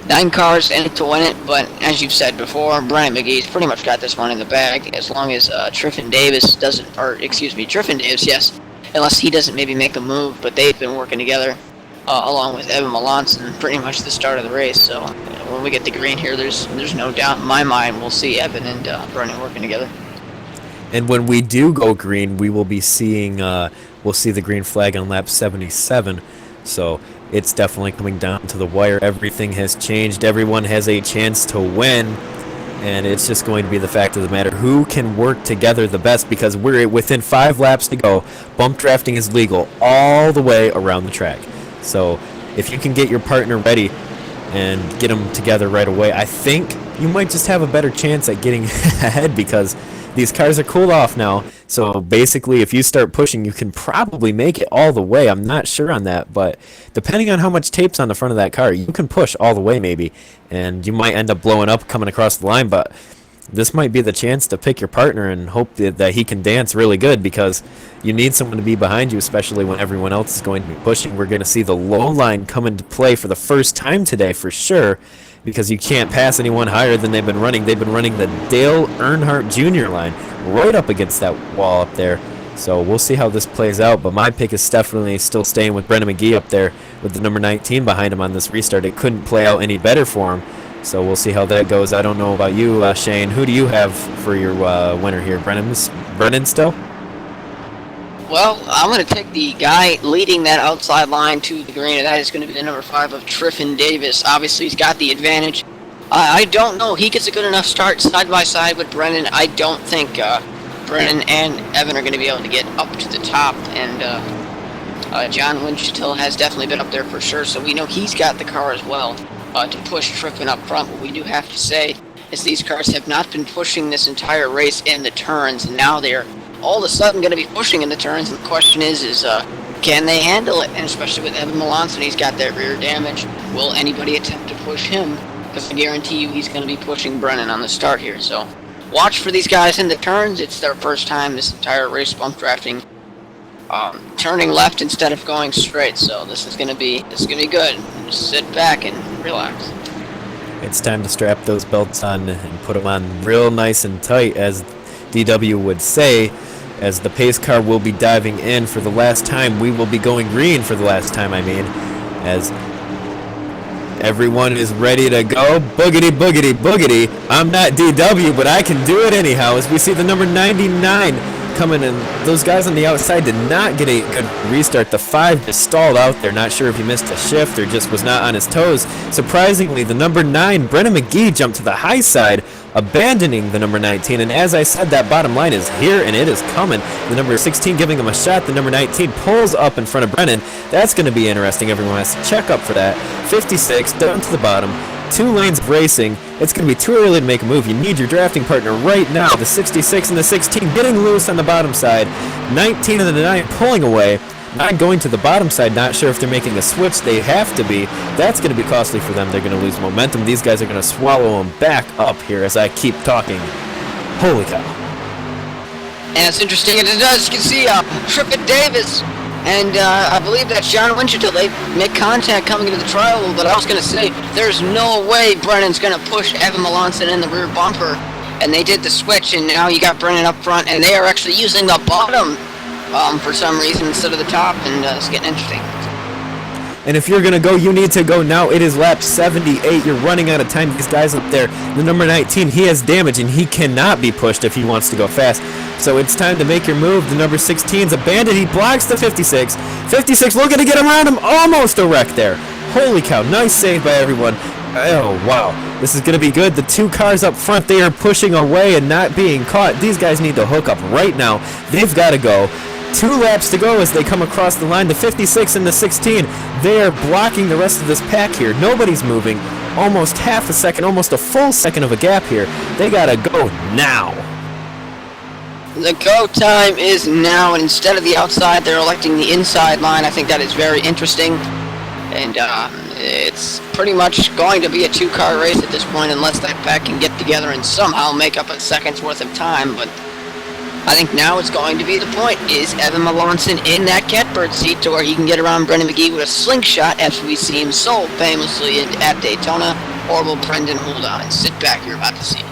9 cars in it to win it, but as you've said before, Brennan McGee's pretty much got this one in the bag. As long as Triffin Davis doesn't, or excuse me, Triffin Davis, yes, unless he doesn't maybe make a move, but they've been working together along with Evan Melanson pretty much the start of the race. So when we get the green here, there's no doubt in my mind we'll see Evan and Brennan working together. And when we do go green, we will be seeing we'll see the green flag on lap 77. So it's definitely coming down to the wire. Everything has changed. Everyone has a chance to win, and it's just going to be the fact of the matter who can work together the best, because we're within 5 laps to go. Bump drafting is legal all the way around the track. So if you can get your partner ready and get them together right away, I think you might just have a better chance at getting ahead, because these cars are cooled off now. So basically, if you start pushing, you can probably make it all the way. I'm not sure on that, but depending on how much tape's on the front of that car, you can push all the way maybe, and you might end up blowing up coming across the line. But this might be the chance to pick your partner and hope that he can dance really good, because you need someone to be behind you, especially when everyone else is going to be pushing. We're going to see the low line come into play for the first time today for sure, because you can't pass anyone higher than they've been running. They've been running the Dale Earnhardt Jr. line right up against that wall up there. So we'll see how this plays out, but my pick is definitely still staying with Brennan McGee up there with the number 19 behind him on this restart. It couldn't play out any better for him, so we'll see how that goes. I don't know about you, Shane. Who do you have for your winner here? Brennan still? Well, I'm going to take the guy leading that outside line to the green, and that is going to be the number 5 of Triffin Davis. Obviously, he's got the advantage. I don't know. He gets a good enough start side by side with Brennan. I don't think Brennan and Evan are going to be able to get up to the top, and John Winchell has definitely been up there for sure, so we know he's got the car as well to push Triffin up front. What we do have to say is these cars have not been pushing this entire race in the turns, and now they're all of a sudden going to be pushing in the turns, and the question is can they handle it? And especially with Evan Melanson, he's got that rear damage. Will anybody attempt to push him? Because I guarantee you he's going to be pushing Brennan on the start here, so watch for these guys in the turns. It's their first time this entire race bump drafting, turning left instead of going straight. So this is gonna be good. Just sit back and relax. It's time to strap those belts on and put them on real nice and tight, as DW would say, as the pace car will be diving in for the last time. We will be going green for the last time, as everyone is ready to go. Boogity, boogity, boogity. I'm not DW, but I can do it anyhow, as we see the number 99 coming in. Those guys on the outside did not get a good restart. The 5 just stalled out there. Not sure if he missed a shift or just was not on his toes. Surprisingly, the number 9, Brennan McGee, jumped to the high side, abandoning the number 19. And as I said, that bottom line is here, and it is coming. The number 16 giving him a shot. The number 19 pulls up in front of Brennan. That's going to be interesting. Everyone has to check up for that. 56 down to the bottom. 2 lanes of racing. It's going to be too early to make a move. You need your drafting partner right now. The 66 and the 16 getting loose on the bottom side. 19 and the 9 pulling away. Not going to the bottom side. Not sure if they're making a switch. They have to be. That's going to be costly for them. They're going to lose momentum. These guys are going to swallow them back up here as I keep talking. Holy cow. And it's interesting, and it does. You can see Triffin Davis, and I believe that's John Winchell. They make contact coming into the trial, but I was going to say, there's no way Brennan's going to push Evan Melanson in the rear bumper, and they did the switch, and now you got Brennan up front, and they are actually using the bottom for some reason instead of the top, and it's getting interesting. And if you're going to go, you need to go now. It is lap 78. You're running out of time. These guys up there, the number 19, he has damage, and he cannot be pushed if he wants to go fast. So it's time to make your move. The number 16's abandoned. He blocks the 56. 56 looking to get around him. Almost a wreck there. Holy cow. Nice save by everyone. Oh, wow. This is going to be good. The 2 cars up front, they are pushing away and not being caught. These guys need to hook up right now. They've got to go. 2 laps to go as they come across the line. The 56 and the 16, they are blocking the rest of this pack here. Nobody's moving. Almost half a second, almost a full second of a gap here. They got to go now. The go time is now, and instead of the outside, they're electing the inside line. I think that is very interesting. And it's pretty much going to be a 2-car race at this point unless that pack can get together and somehow make up a second's worth of time. But I think now it's going to be the point. Is Evan Melanson in that catbird seat to where he can get around Brennan McGee with a slingshot, as we see him so famously at Daytona, or will Brendan hold on and sit back? You're about to see it.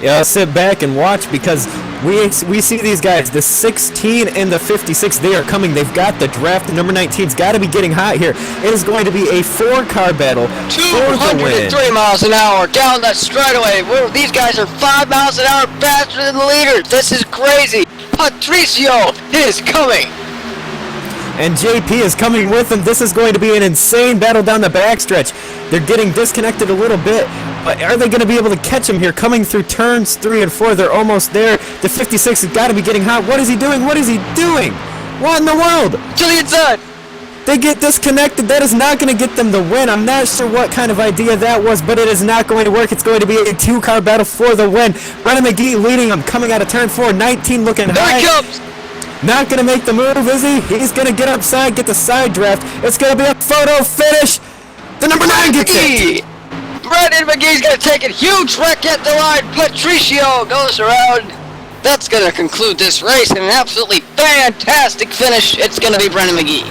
Yeah, sit back and watch, because we see these guys, the 16 and the 56, they are coming. They've got the draft. The number 19's got to be getting hot here. It is going to be a 4-car battle. 203 miles an hour down that straightaway. These guys are 5 miles an hour faster than the leader. This is crazy. Patricio is coming. And JP is coming with him. This is going to be an insane battle down the backstretch. They're getting disconnected a little bit. But are they going to be able to catch him here? Coming through turns 3 and 4, they're almost there. The 56 has got to be getting hot. What is he doing? What is he doing? What in the world? To the inside. They get disconnected. That is not going to get them the win. I'm not sure what kind of idea that was, but it is not going to work. It's going to be a 2-car battle for the win. Brennan McGee leading him, coming out of turn 4. 19 looking high. There he comes. Not going to make the move, is he? He's going to get upside, get the side draft. It's going to be a photo finish. The number 9 gets it. Brennan McGee's going to take it. Huge wreck at the line. Patricio goes around. That's going to conclude this race in an absolutely fantastic finish. It's going to be Brennan McGee.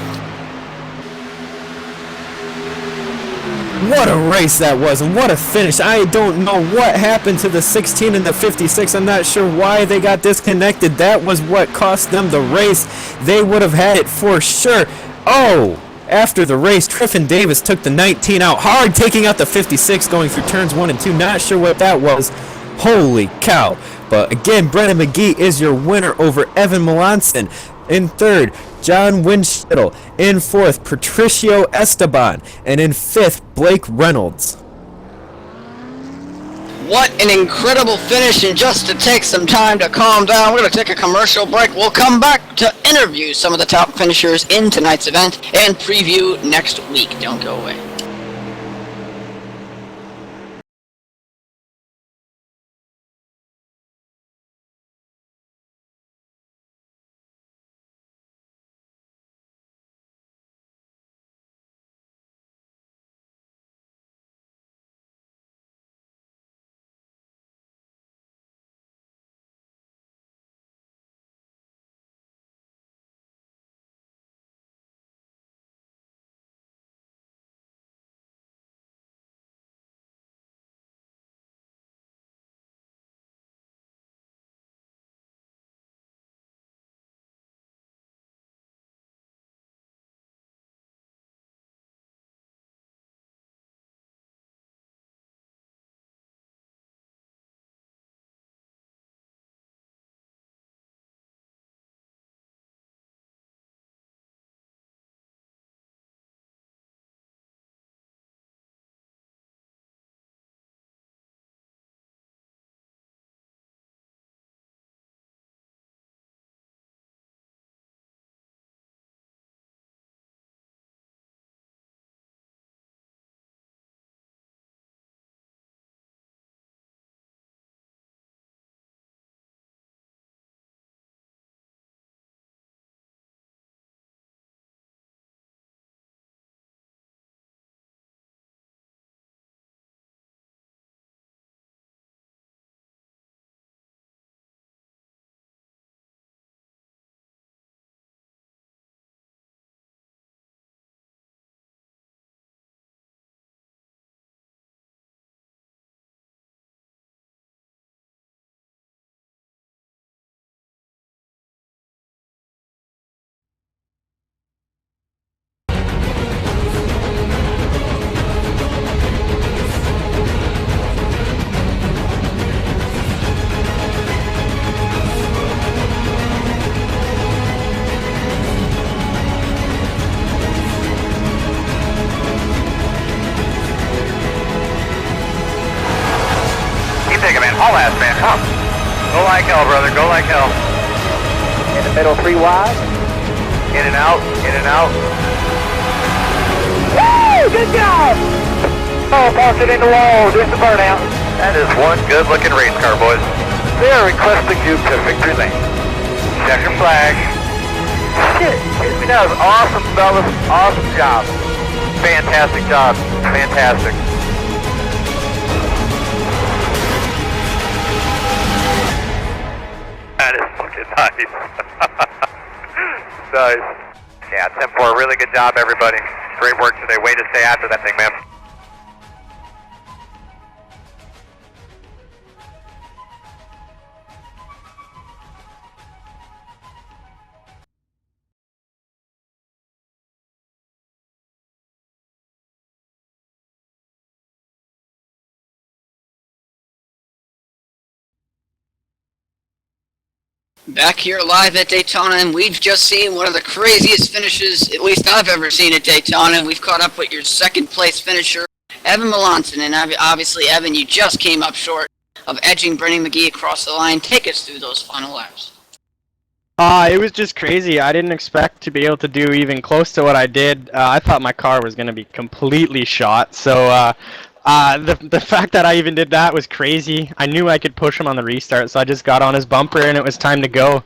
What a race that was, and what a finish. I don't know what happened to the 16 and the 56. I'm not sure why they got disconnected. That was what cost them the race. They would have had it for sure. Oh, after the race, Triffin Davis took the 19 out hard, taking out the 56 going through turns 1 and 2. Not sure what that was. Holy cow. But again, Brennan McGee is your winner over Evan Melanson. In third, John Winchittle. In fourth, Patricio Esteban. And in fifth, Blake Reynolds. What an incredible finish, and just to take some time to calm down, we're going to take a commercial break. We'll come back to interview some of the top finishers in tonight's event and preview next week. Don't go away. All ass, man, come. Go like hell, brother, go like hell. In the middle, 3 wide. In and out, in and out. Woo! Good job! Oh, parked it in the wall, just a burnout. That is one good-looking race car, boys. They are requesting you to victory lane. Check your flag. Shit, that was awesome, fellas. Awesome job. Fantastic job. Fantastic. That is fucking nice. Nice. Yeah, 10-4, really good job, everybody. Great work today. Way to stay after that thing, man. Back here live at Daytona, and we've just seen one of the craziest finishes, at least I've ever seen at Daytona. We've caught up with your second place finisher, Evan Melanson, and obviously, Evan, you just came up short of edging Brennan McGee across the line. Take us through those final laps. It was just crazy. I didn't expect to be able to do even close to what I did. I thought my car was going to be completely shot, so the fact that I even did that was crazy. I knew I could push him on the restart, so I just got on his bumper and it was time to go.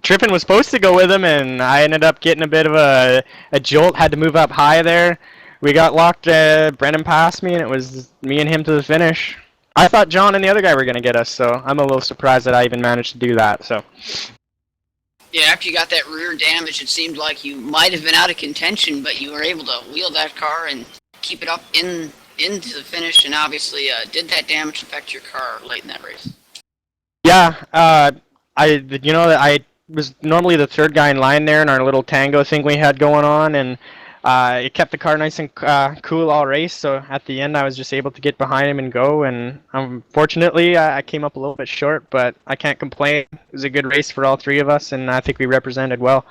Trippin was supposed to go with him, and I ended up getting a bit of a jolt, had to move up high there. We got locked, Brennan passed me, and it was me and him to the finish. I thought John and the other guy were going to get us, so I'm a little surprised that I even managed to do that. So. Yeah, after you got that rear damage, it seemed like you might have been out of contention, but you were able to wheel that car and keep it up into the finish, and obviously, did that damage affect your car late in that race? Yeah, I was normally the third guy in line there in our little tango thing we had going on, and it kept the car nice and cool all race. So at the end, I was just able to get behind him and go. And unfortunately, I came up a little bit short, but I can't complain. It was a good race for all three of us, and I think we represented well.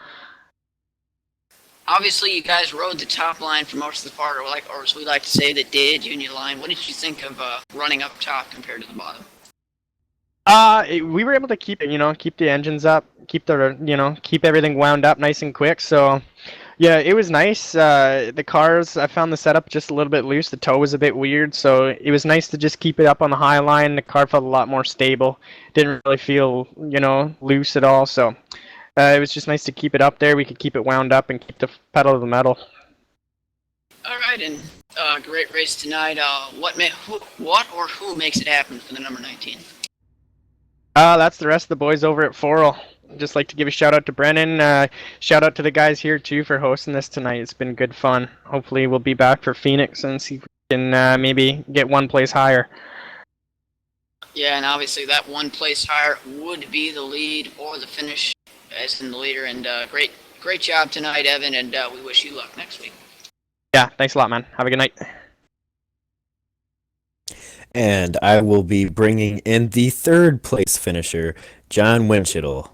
Obviously, you guys rode the top line for most of the part, or as we like to say, the dead Union line. What did you think of running up top compared to the bottom? We were able to keep it, keep the engines up, keep everything wound up nice and quick. So, yeah, it was nice. The cars, I found the setup just a little bit loose. The toe was a bit weird, so it was nice to just keep it up on the high line. The car felt a lot more stable. Didn't really feel, loose at all. So, it was just nice to keep it up there. We could keep it wound up and keep the pedal to the metal. All right, and great race tonight. What or who makes it happen for the number 19? That's the rest of the boys over at Forel. Just like to give a shout out to Brennan. Shout out to the guys here too for hosting this tonight. It's been good fun. Hopefully we'll be back for Phoenix and see if we can maybe get one place higher. Yeah, and obviously that one place higher would be the lead or the finish as in the leader. And great job tonight, Evan, and we wish you luck next week. Yeah, thanks a lot, man. Have a good night. And I will be bringing in the third place finisher, John Winchittle.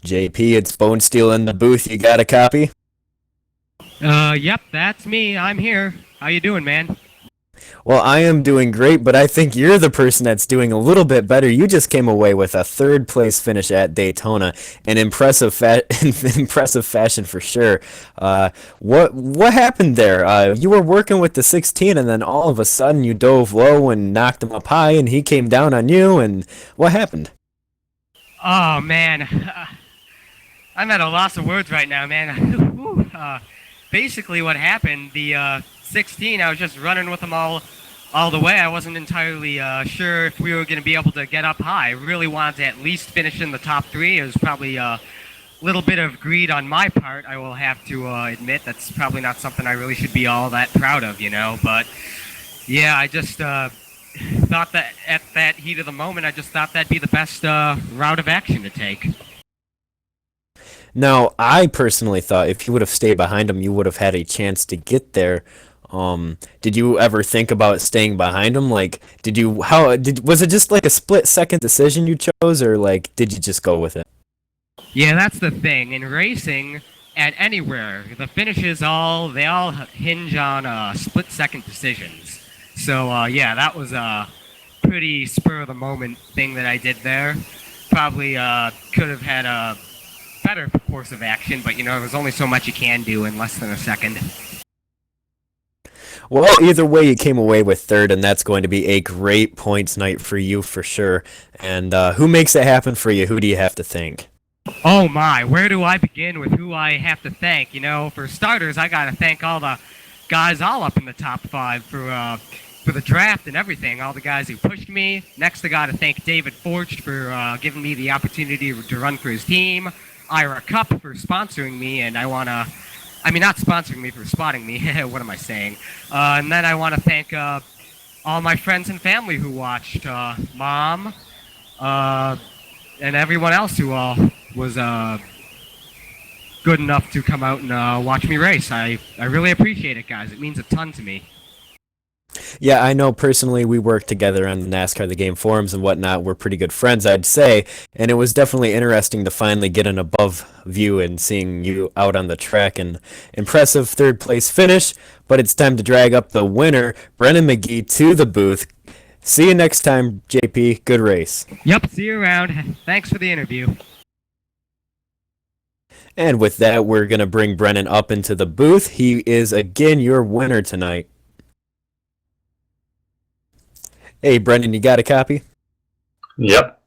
JP, it's Bone Steel in the booth. You got a copy? Yep, that's me. I'm here. How you doing, man? Well, I am doing great, but I think you're the person that's doing a little bit better. You just came away with a third place finish at Daytona, an impressive fashion for sure. What happened there? You were working with the 16, and then all of a sudden you dove low and knocked him up high, and he came down on you. And what happened? Oh man, I'm at a loss of words right now, man. Basically, what happened? The 16, I was just running with them all the way. I wasn't entirely sure if we were going to be able to get up high. I really wanted to at least finish in the top 3. It was probably a little bit of greed on my part, I will have to admit. That's probably not something I really should be all that proud of, But, yeah, I just thought that at that heat of the moment, I just thought that'd be the best route of action to take. Now, I personally thought if you would have stayed behind him, you would have had a chance to get there. Did you ever think about staying behind him? Like, was it just like a split-second decision you chose, or like, did you just go with it? Yeah, that's the thing. In racing, at anywhere, the finishes they all hinge on split-second decisions. So, yeah, that was a pretty spur-of-the-moment thing that I did there. Probably could have had a better course of action, but, there's only so much you can do in less than a second. Well, either way, you came away with third, and that's going to be a great points night for you for sure. And who makes it happen for you? Who do you have to thank? Oh my, where do I begin with who I have to thank? For starters, I gotta thank all the guys all up in the top 5 for the draft and everything, all the guys who pushed me. Next, I gotta thank David Forged for giving me the opportunity to run for his team, Ira Cup for sponsoring me, and not sponsoring me, for spotting me. What am I saying? And then I want to thank all my friends and family who watched, Mom, and everyone else who was good enough to come out and watch me race. I really appreciate it, guys. It means a ton to me. Yeah, I know personally we work together on the NASCAR The Game forums and whatnot. We're pretty good friends, I'd say, and it was definitely interesting to finally get an above view and seeing you out on the track. And impressive third place finish, but it's time to drag up the winner, Brennan McGee, to the booth. See you next time, JP. Good race. Yep, see you around. Thanks for the interview. And with that, we're going to bring Brennan up into the booth. He is again your winner tonight. Hey, Brendan, you got a copy? Yep.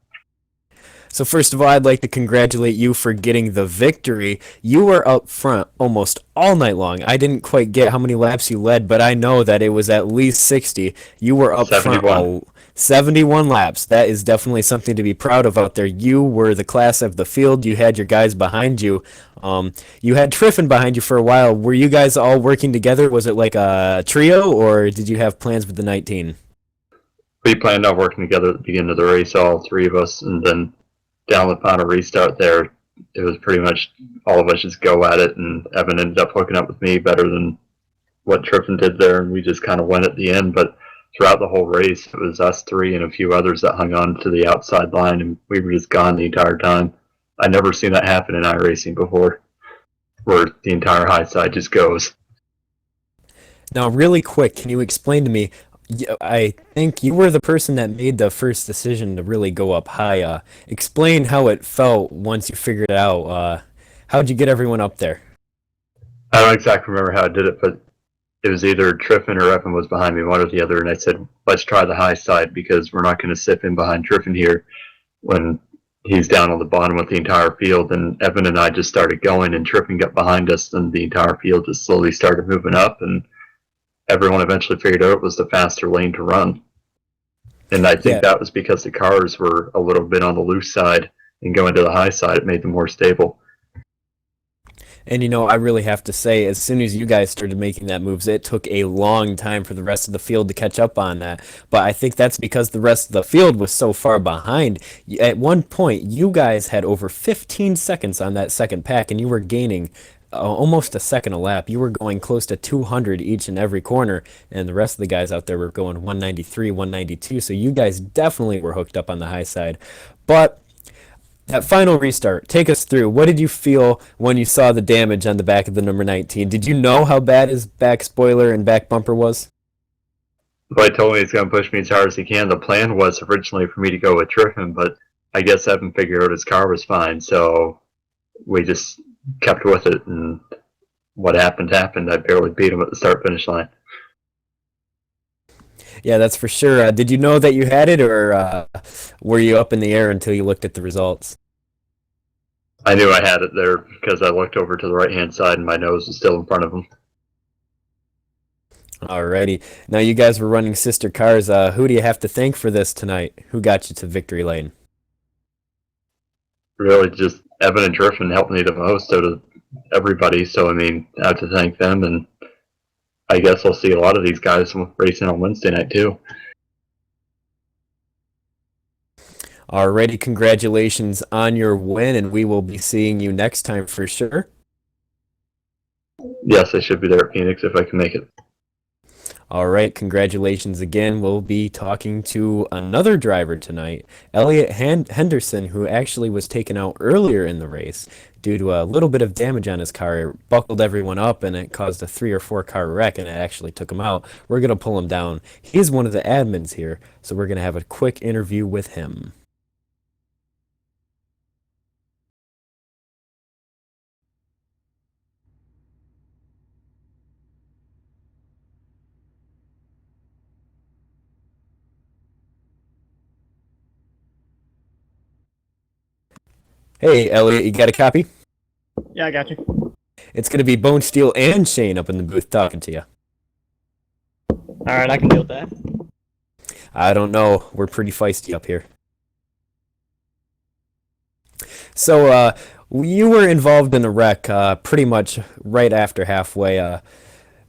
So first of all, I'd like to congratulate you for getting the victory. You were up front almost all night long. I didn't quite get how many laps you led, but I know that it was at least 60. You were up 71. front. 71 laps. That is definitely something to be proud of out there. You were the class of the field. You had your guys behind you. You had Triffin behind you for a while. Were you guys all working together? Was it like a trio, or did you have plans with the 19? We planned on working together at the beginning of the race, all three of us, and then down the final restart there, it was pretty much all of us just go at it, and Evan ended up hooking up with me better than what Triffin did there, and we just kind of went at the end. But throughout the whole race, it was us three and a few others that hung on to the outside line, and we were just gone the entire time. I'd never seen that happen in iRacing before, where the entire high side just goes. Now, really quick, can you explain to me? I think you were the person that made the first decision to really go up high. Explain how it felt once you figured it out. How'd you get everyone up there? I don't exactly remember how I did it, but it was either Triffin or Evan was behind me, one or the other, and I said, let's try the high side because we're not going to sip in behind Triffin here when he's down on the bottom with the entire field. And Evan and I just started going, and Triffin got behind us, and the entire field just slowly started moving up, and everyone eventually figured out it was the faster lane to run. And I think that was because the cars were a little bit on the loose side, and going to the high side, it made them more stable. And you know, I really have to say, as soon as you guys started making that moves, it took a long time for the rest of the field to catch up on that. But I think that's because the rest of the field was so far behind. At one point, you guys had over 15 seconds on that second pack, and you were gaining almost a second a lap. You were going close to 200 each and every corner, and the rest of the guys out there were going 193, 192. So you guys definitely were hooked up on the high side. But that final restart, take us through. What did you feel when you saw the damage on the back of the number 19? Did you know how bad his back spoiler and back bumper was? Well, he told me he's going to push me as hard as he can. The plan was originally for me to go with Triffin, but I guess Evan figured out his car was fine, so we just kept with it, and what happened. I barely beat him at the start-finish line. Yeah, that's for sure. Did you know that you had it, or were you up in the air until you looked at the results? I knew I had it there because I looked over to the right-hand side and my nose was still in front of him. Alrighty. Now you guys were running sister cars. Who do you have to thank for this tonight? Who got you to victory lane? Really, just Evan and Triffin helped me the most out of everybody. So, I mean, I have to thank them, and I guess I'll see a lot of these guys racing on Wednesday night too. Alrighty, congratulations on your win, and we will be seeing you next time for sure. Yes, I should be there at Phoenix if I can make it. Alright, congratulations again. We'll be talking to another driver tonight, Elliot Henderson, who actually was taken out earlier in the race due to a little bit of damage on his car. It buckled everyone up, and it caused a 3 or 4 car wreck, and it actually took him out. We're going to pull him down. He's one of the admins here, so we're going to have a quick interview with him. Hey, Elliot, you got a copy? Yeah, I got you. It's going to be Bone Steel and Shane up in the booth talking to you. Alright, I can deal with that. I don't know. We're pretty feisty up here. So, you were involved in a wreck pretty much right after halfway.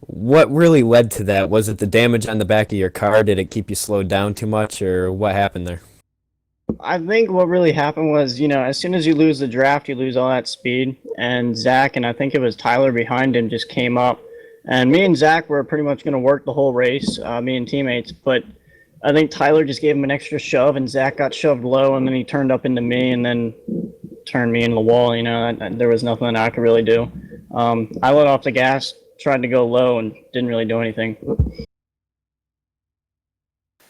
What really led to that? Was it the damage on the back of your car? Did it keep you slowed down too much, or what happened there? I think what really happened was, as soon as you lose the draft, you lose all that speed. And Zach, and I think it was Tyler behind him, just came up. And me and Zach were pretty much going to work the whole race, me and teammates. But I think Tyler just gave him an extra shove, and Zach got shoved low, and then he turned up into me, and then turned me into the wall. There was nothing I could really do. I let off the gas, tried to go low, and didn't really do anything.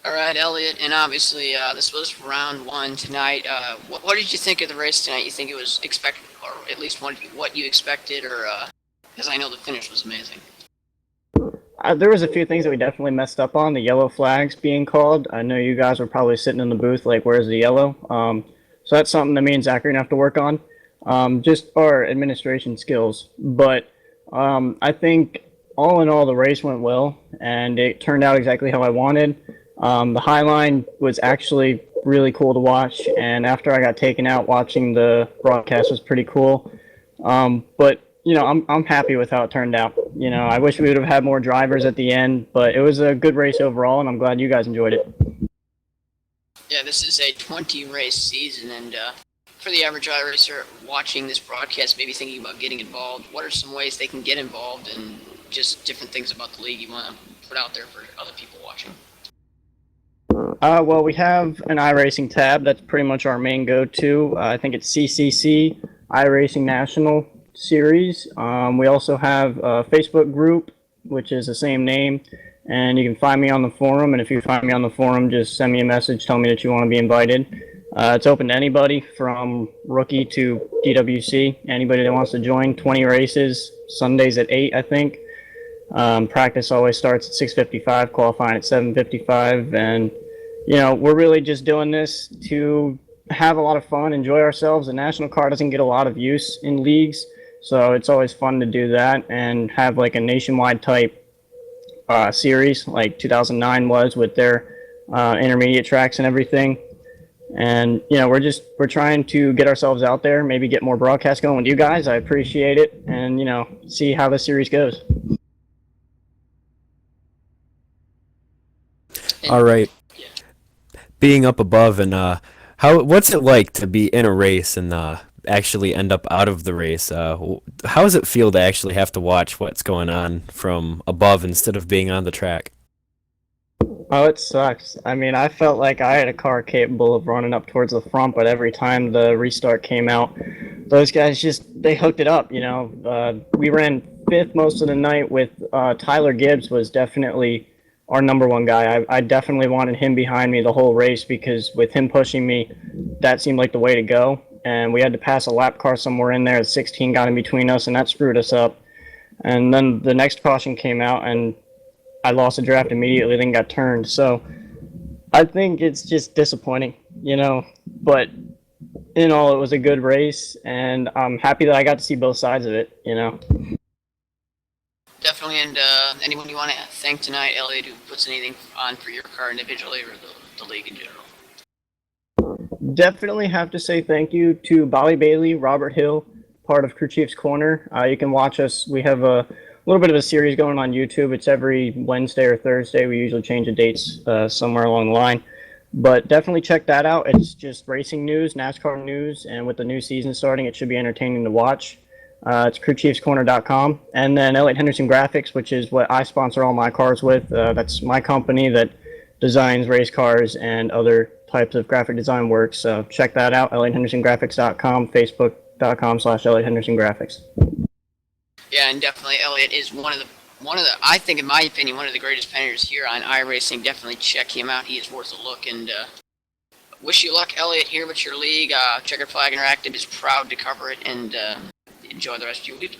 All right, Elliot, and obviously this was round 1 tonight. What did you think of the race tonight? You think it was expected, or at least what you expected, or because I know the finish was amazing. There was a few things that we definitely messed up on. The yellow flags being called. I know you guys were probably sitting in the booth like, where's the yellow? So that's something that me and Zach are going to have to work on. Just our administration skills. But I think all in all, the race went well, and it turned out exactly how I wanted. The Highline was actually really cool to watch, and after I got taken out, watching the broadcast was pretty cool. But I'm happy with how it turned out. I wish we would have had more drivers at the end, but it was a good race overall, and I'm glad you guys enjoyed it. Yeah, this is a 20-race season, and for the average iRacer watching this broadcast, maybe thinking about getting involved, what are some ways they can get involved, and just different things about the league you want to put out there for other people watching? Well, we have an iRacing tab. That's pretty much our main go-to. I think it's CCC iRacing National Series. We also have a Facebook group, which is the same name, and you can find me on the forum. And if you find me on the forum, just send me a message, tell me that you want to be invited. It's open to anybody from rookie to DWC. Anybody that wants to join. 20 races, Sundays at 8, I think. Practice always starts at 6:55, qualifying at 7:55, and we're really just doing this to have a lot of fun, enjoy ourselves. The national car doesn't get a lot of use in leagues, so it's always fun to do that and have like a nationwide type series like 2009 was with their intermediate tracks and everything. And we're trying to get ourselves out there, maybe get more broadcasts going with you guys. I appreciate it, and see how the series goes. All right. Being up above and what's it like to be in a race and actually end up out of the race? How does it feel to actually have to watch what's going on from above instead of being on the track? Oh, it sucks. I mean, I felt like I had a car capable of running up towards the front, but every time the restart came out, those guys they hooked it up. We ran 5th most of the night with Tyler Gibbs was definitely our number one guy. I definitely wanted him behind me the whole race because with him pushing me, that seemed like the way to go. And we had to pass a lap car somewhere in there. 16 got in between us, and that screwed us up. And then the next caution came out, and I lost a draft immediately, then got turned. So I think it's just disappointing, But in all, it was a good race, and I'm happy that I got to see both sides of it, Definitely, and anyone you want to thank tonight, Elliot, who puts anything on for your car individually or the league in general? Definitely have to say thank you to Bobby Bailey, Robert Hill, part of Crew Chief's Corner. You can watch us. We have a little bit of a series going on YouTube. It's every Wednesday or Thursday. We usually change the dates somewhere along the line. But definitely check that out. It's just racing news, NASCAR news, and with the new season starting, it should be entertaining to watch. It's crewchiefscorner.com. And then Elliot Henderson Graphics, which is what I sponsor all my cars with. That's my company that designs race cars and other types of graphic design work. So check that out, ElliotHendersonGraphics.com, Facebook.com/ElliotHendersonGraphics. Yeah, and definitely Elliot is one of the I think in my opinion one of the greatest painters here on iRacing. Definitely check him out. He is worth a look, and wish you luck, Elliot, here with your league. Checkered Flag Interactive is proud to cover it, and enjoy the rest of your week.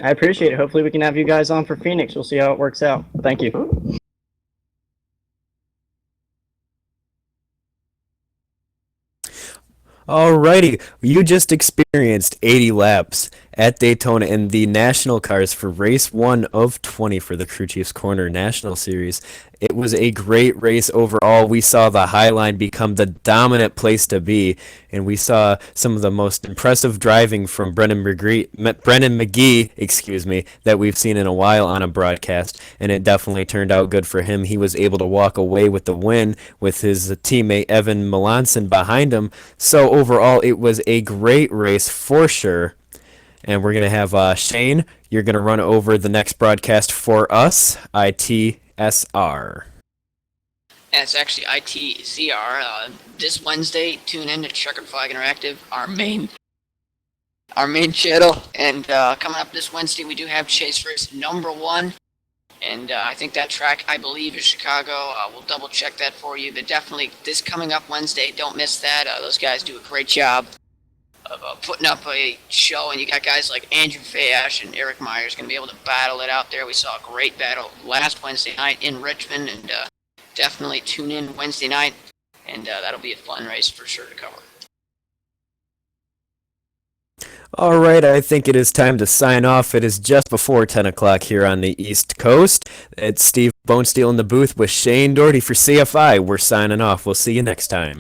I appreciate it. Hopefully we can have you guys on for Phoenix. We'll see how it works out. Thank you. Alrighty, you just experienced 80 laps at Daytona in the national cars for race 1 of 20 for the Crew Chiefs Corner National Series. It was a great race overall. We saw the Highline become the dominant place to be, and we saw some of the most impressive driving from Brennan McGee, that we've seen in a while on a broadcast, and it definitely turned out good for him. He was able to walk away with the win with his teammate Evan Melanson behind him. So overall, it was a great race for sure. And we're going to have Shane, you're going to run over the next broadcast for us, ITSR. Yeah, it's actually ITZR. This Wednesday, tune in to Checkered Flag Interactive, our main channel. And coming up this Wednesday, we do have Chase Race number 1. And I think that track, I believe, is Chicago. We'll double check that for you. But definitely, this coming up Wednesday, don't miss that. Those guys do a great job of putting up a show, and you got guys like Andrew Fayash and Eric Myers going to be able to battle it out there. We saw a great battle last Wednesday night in Richmond, and definitely tune in Wednesday night, and that'll be a fun race for sure to cover. All right, I think it is time to sign off. It is just before 10 o'clock here on the East Coast. It's Steve Bonesteel in the booth with Shane Doherty for CFI. We're signing off. We'll see you next time.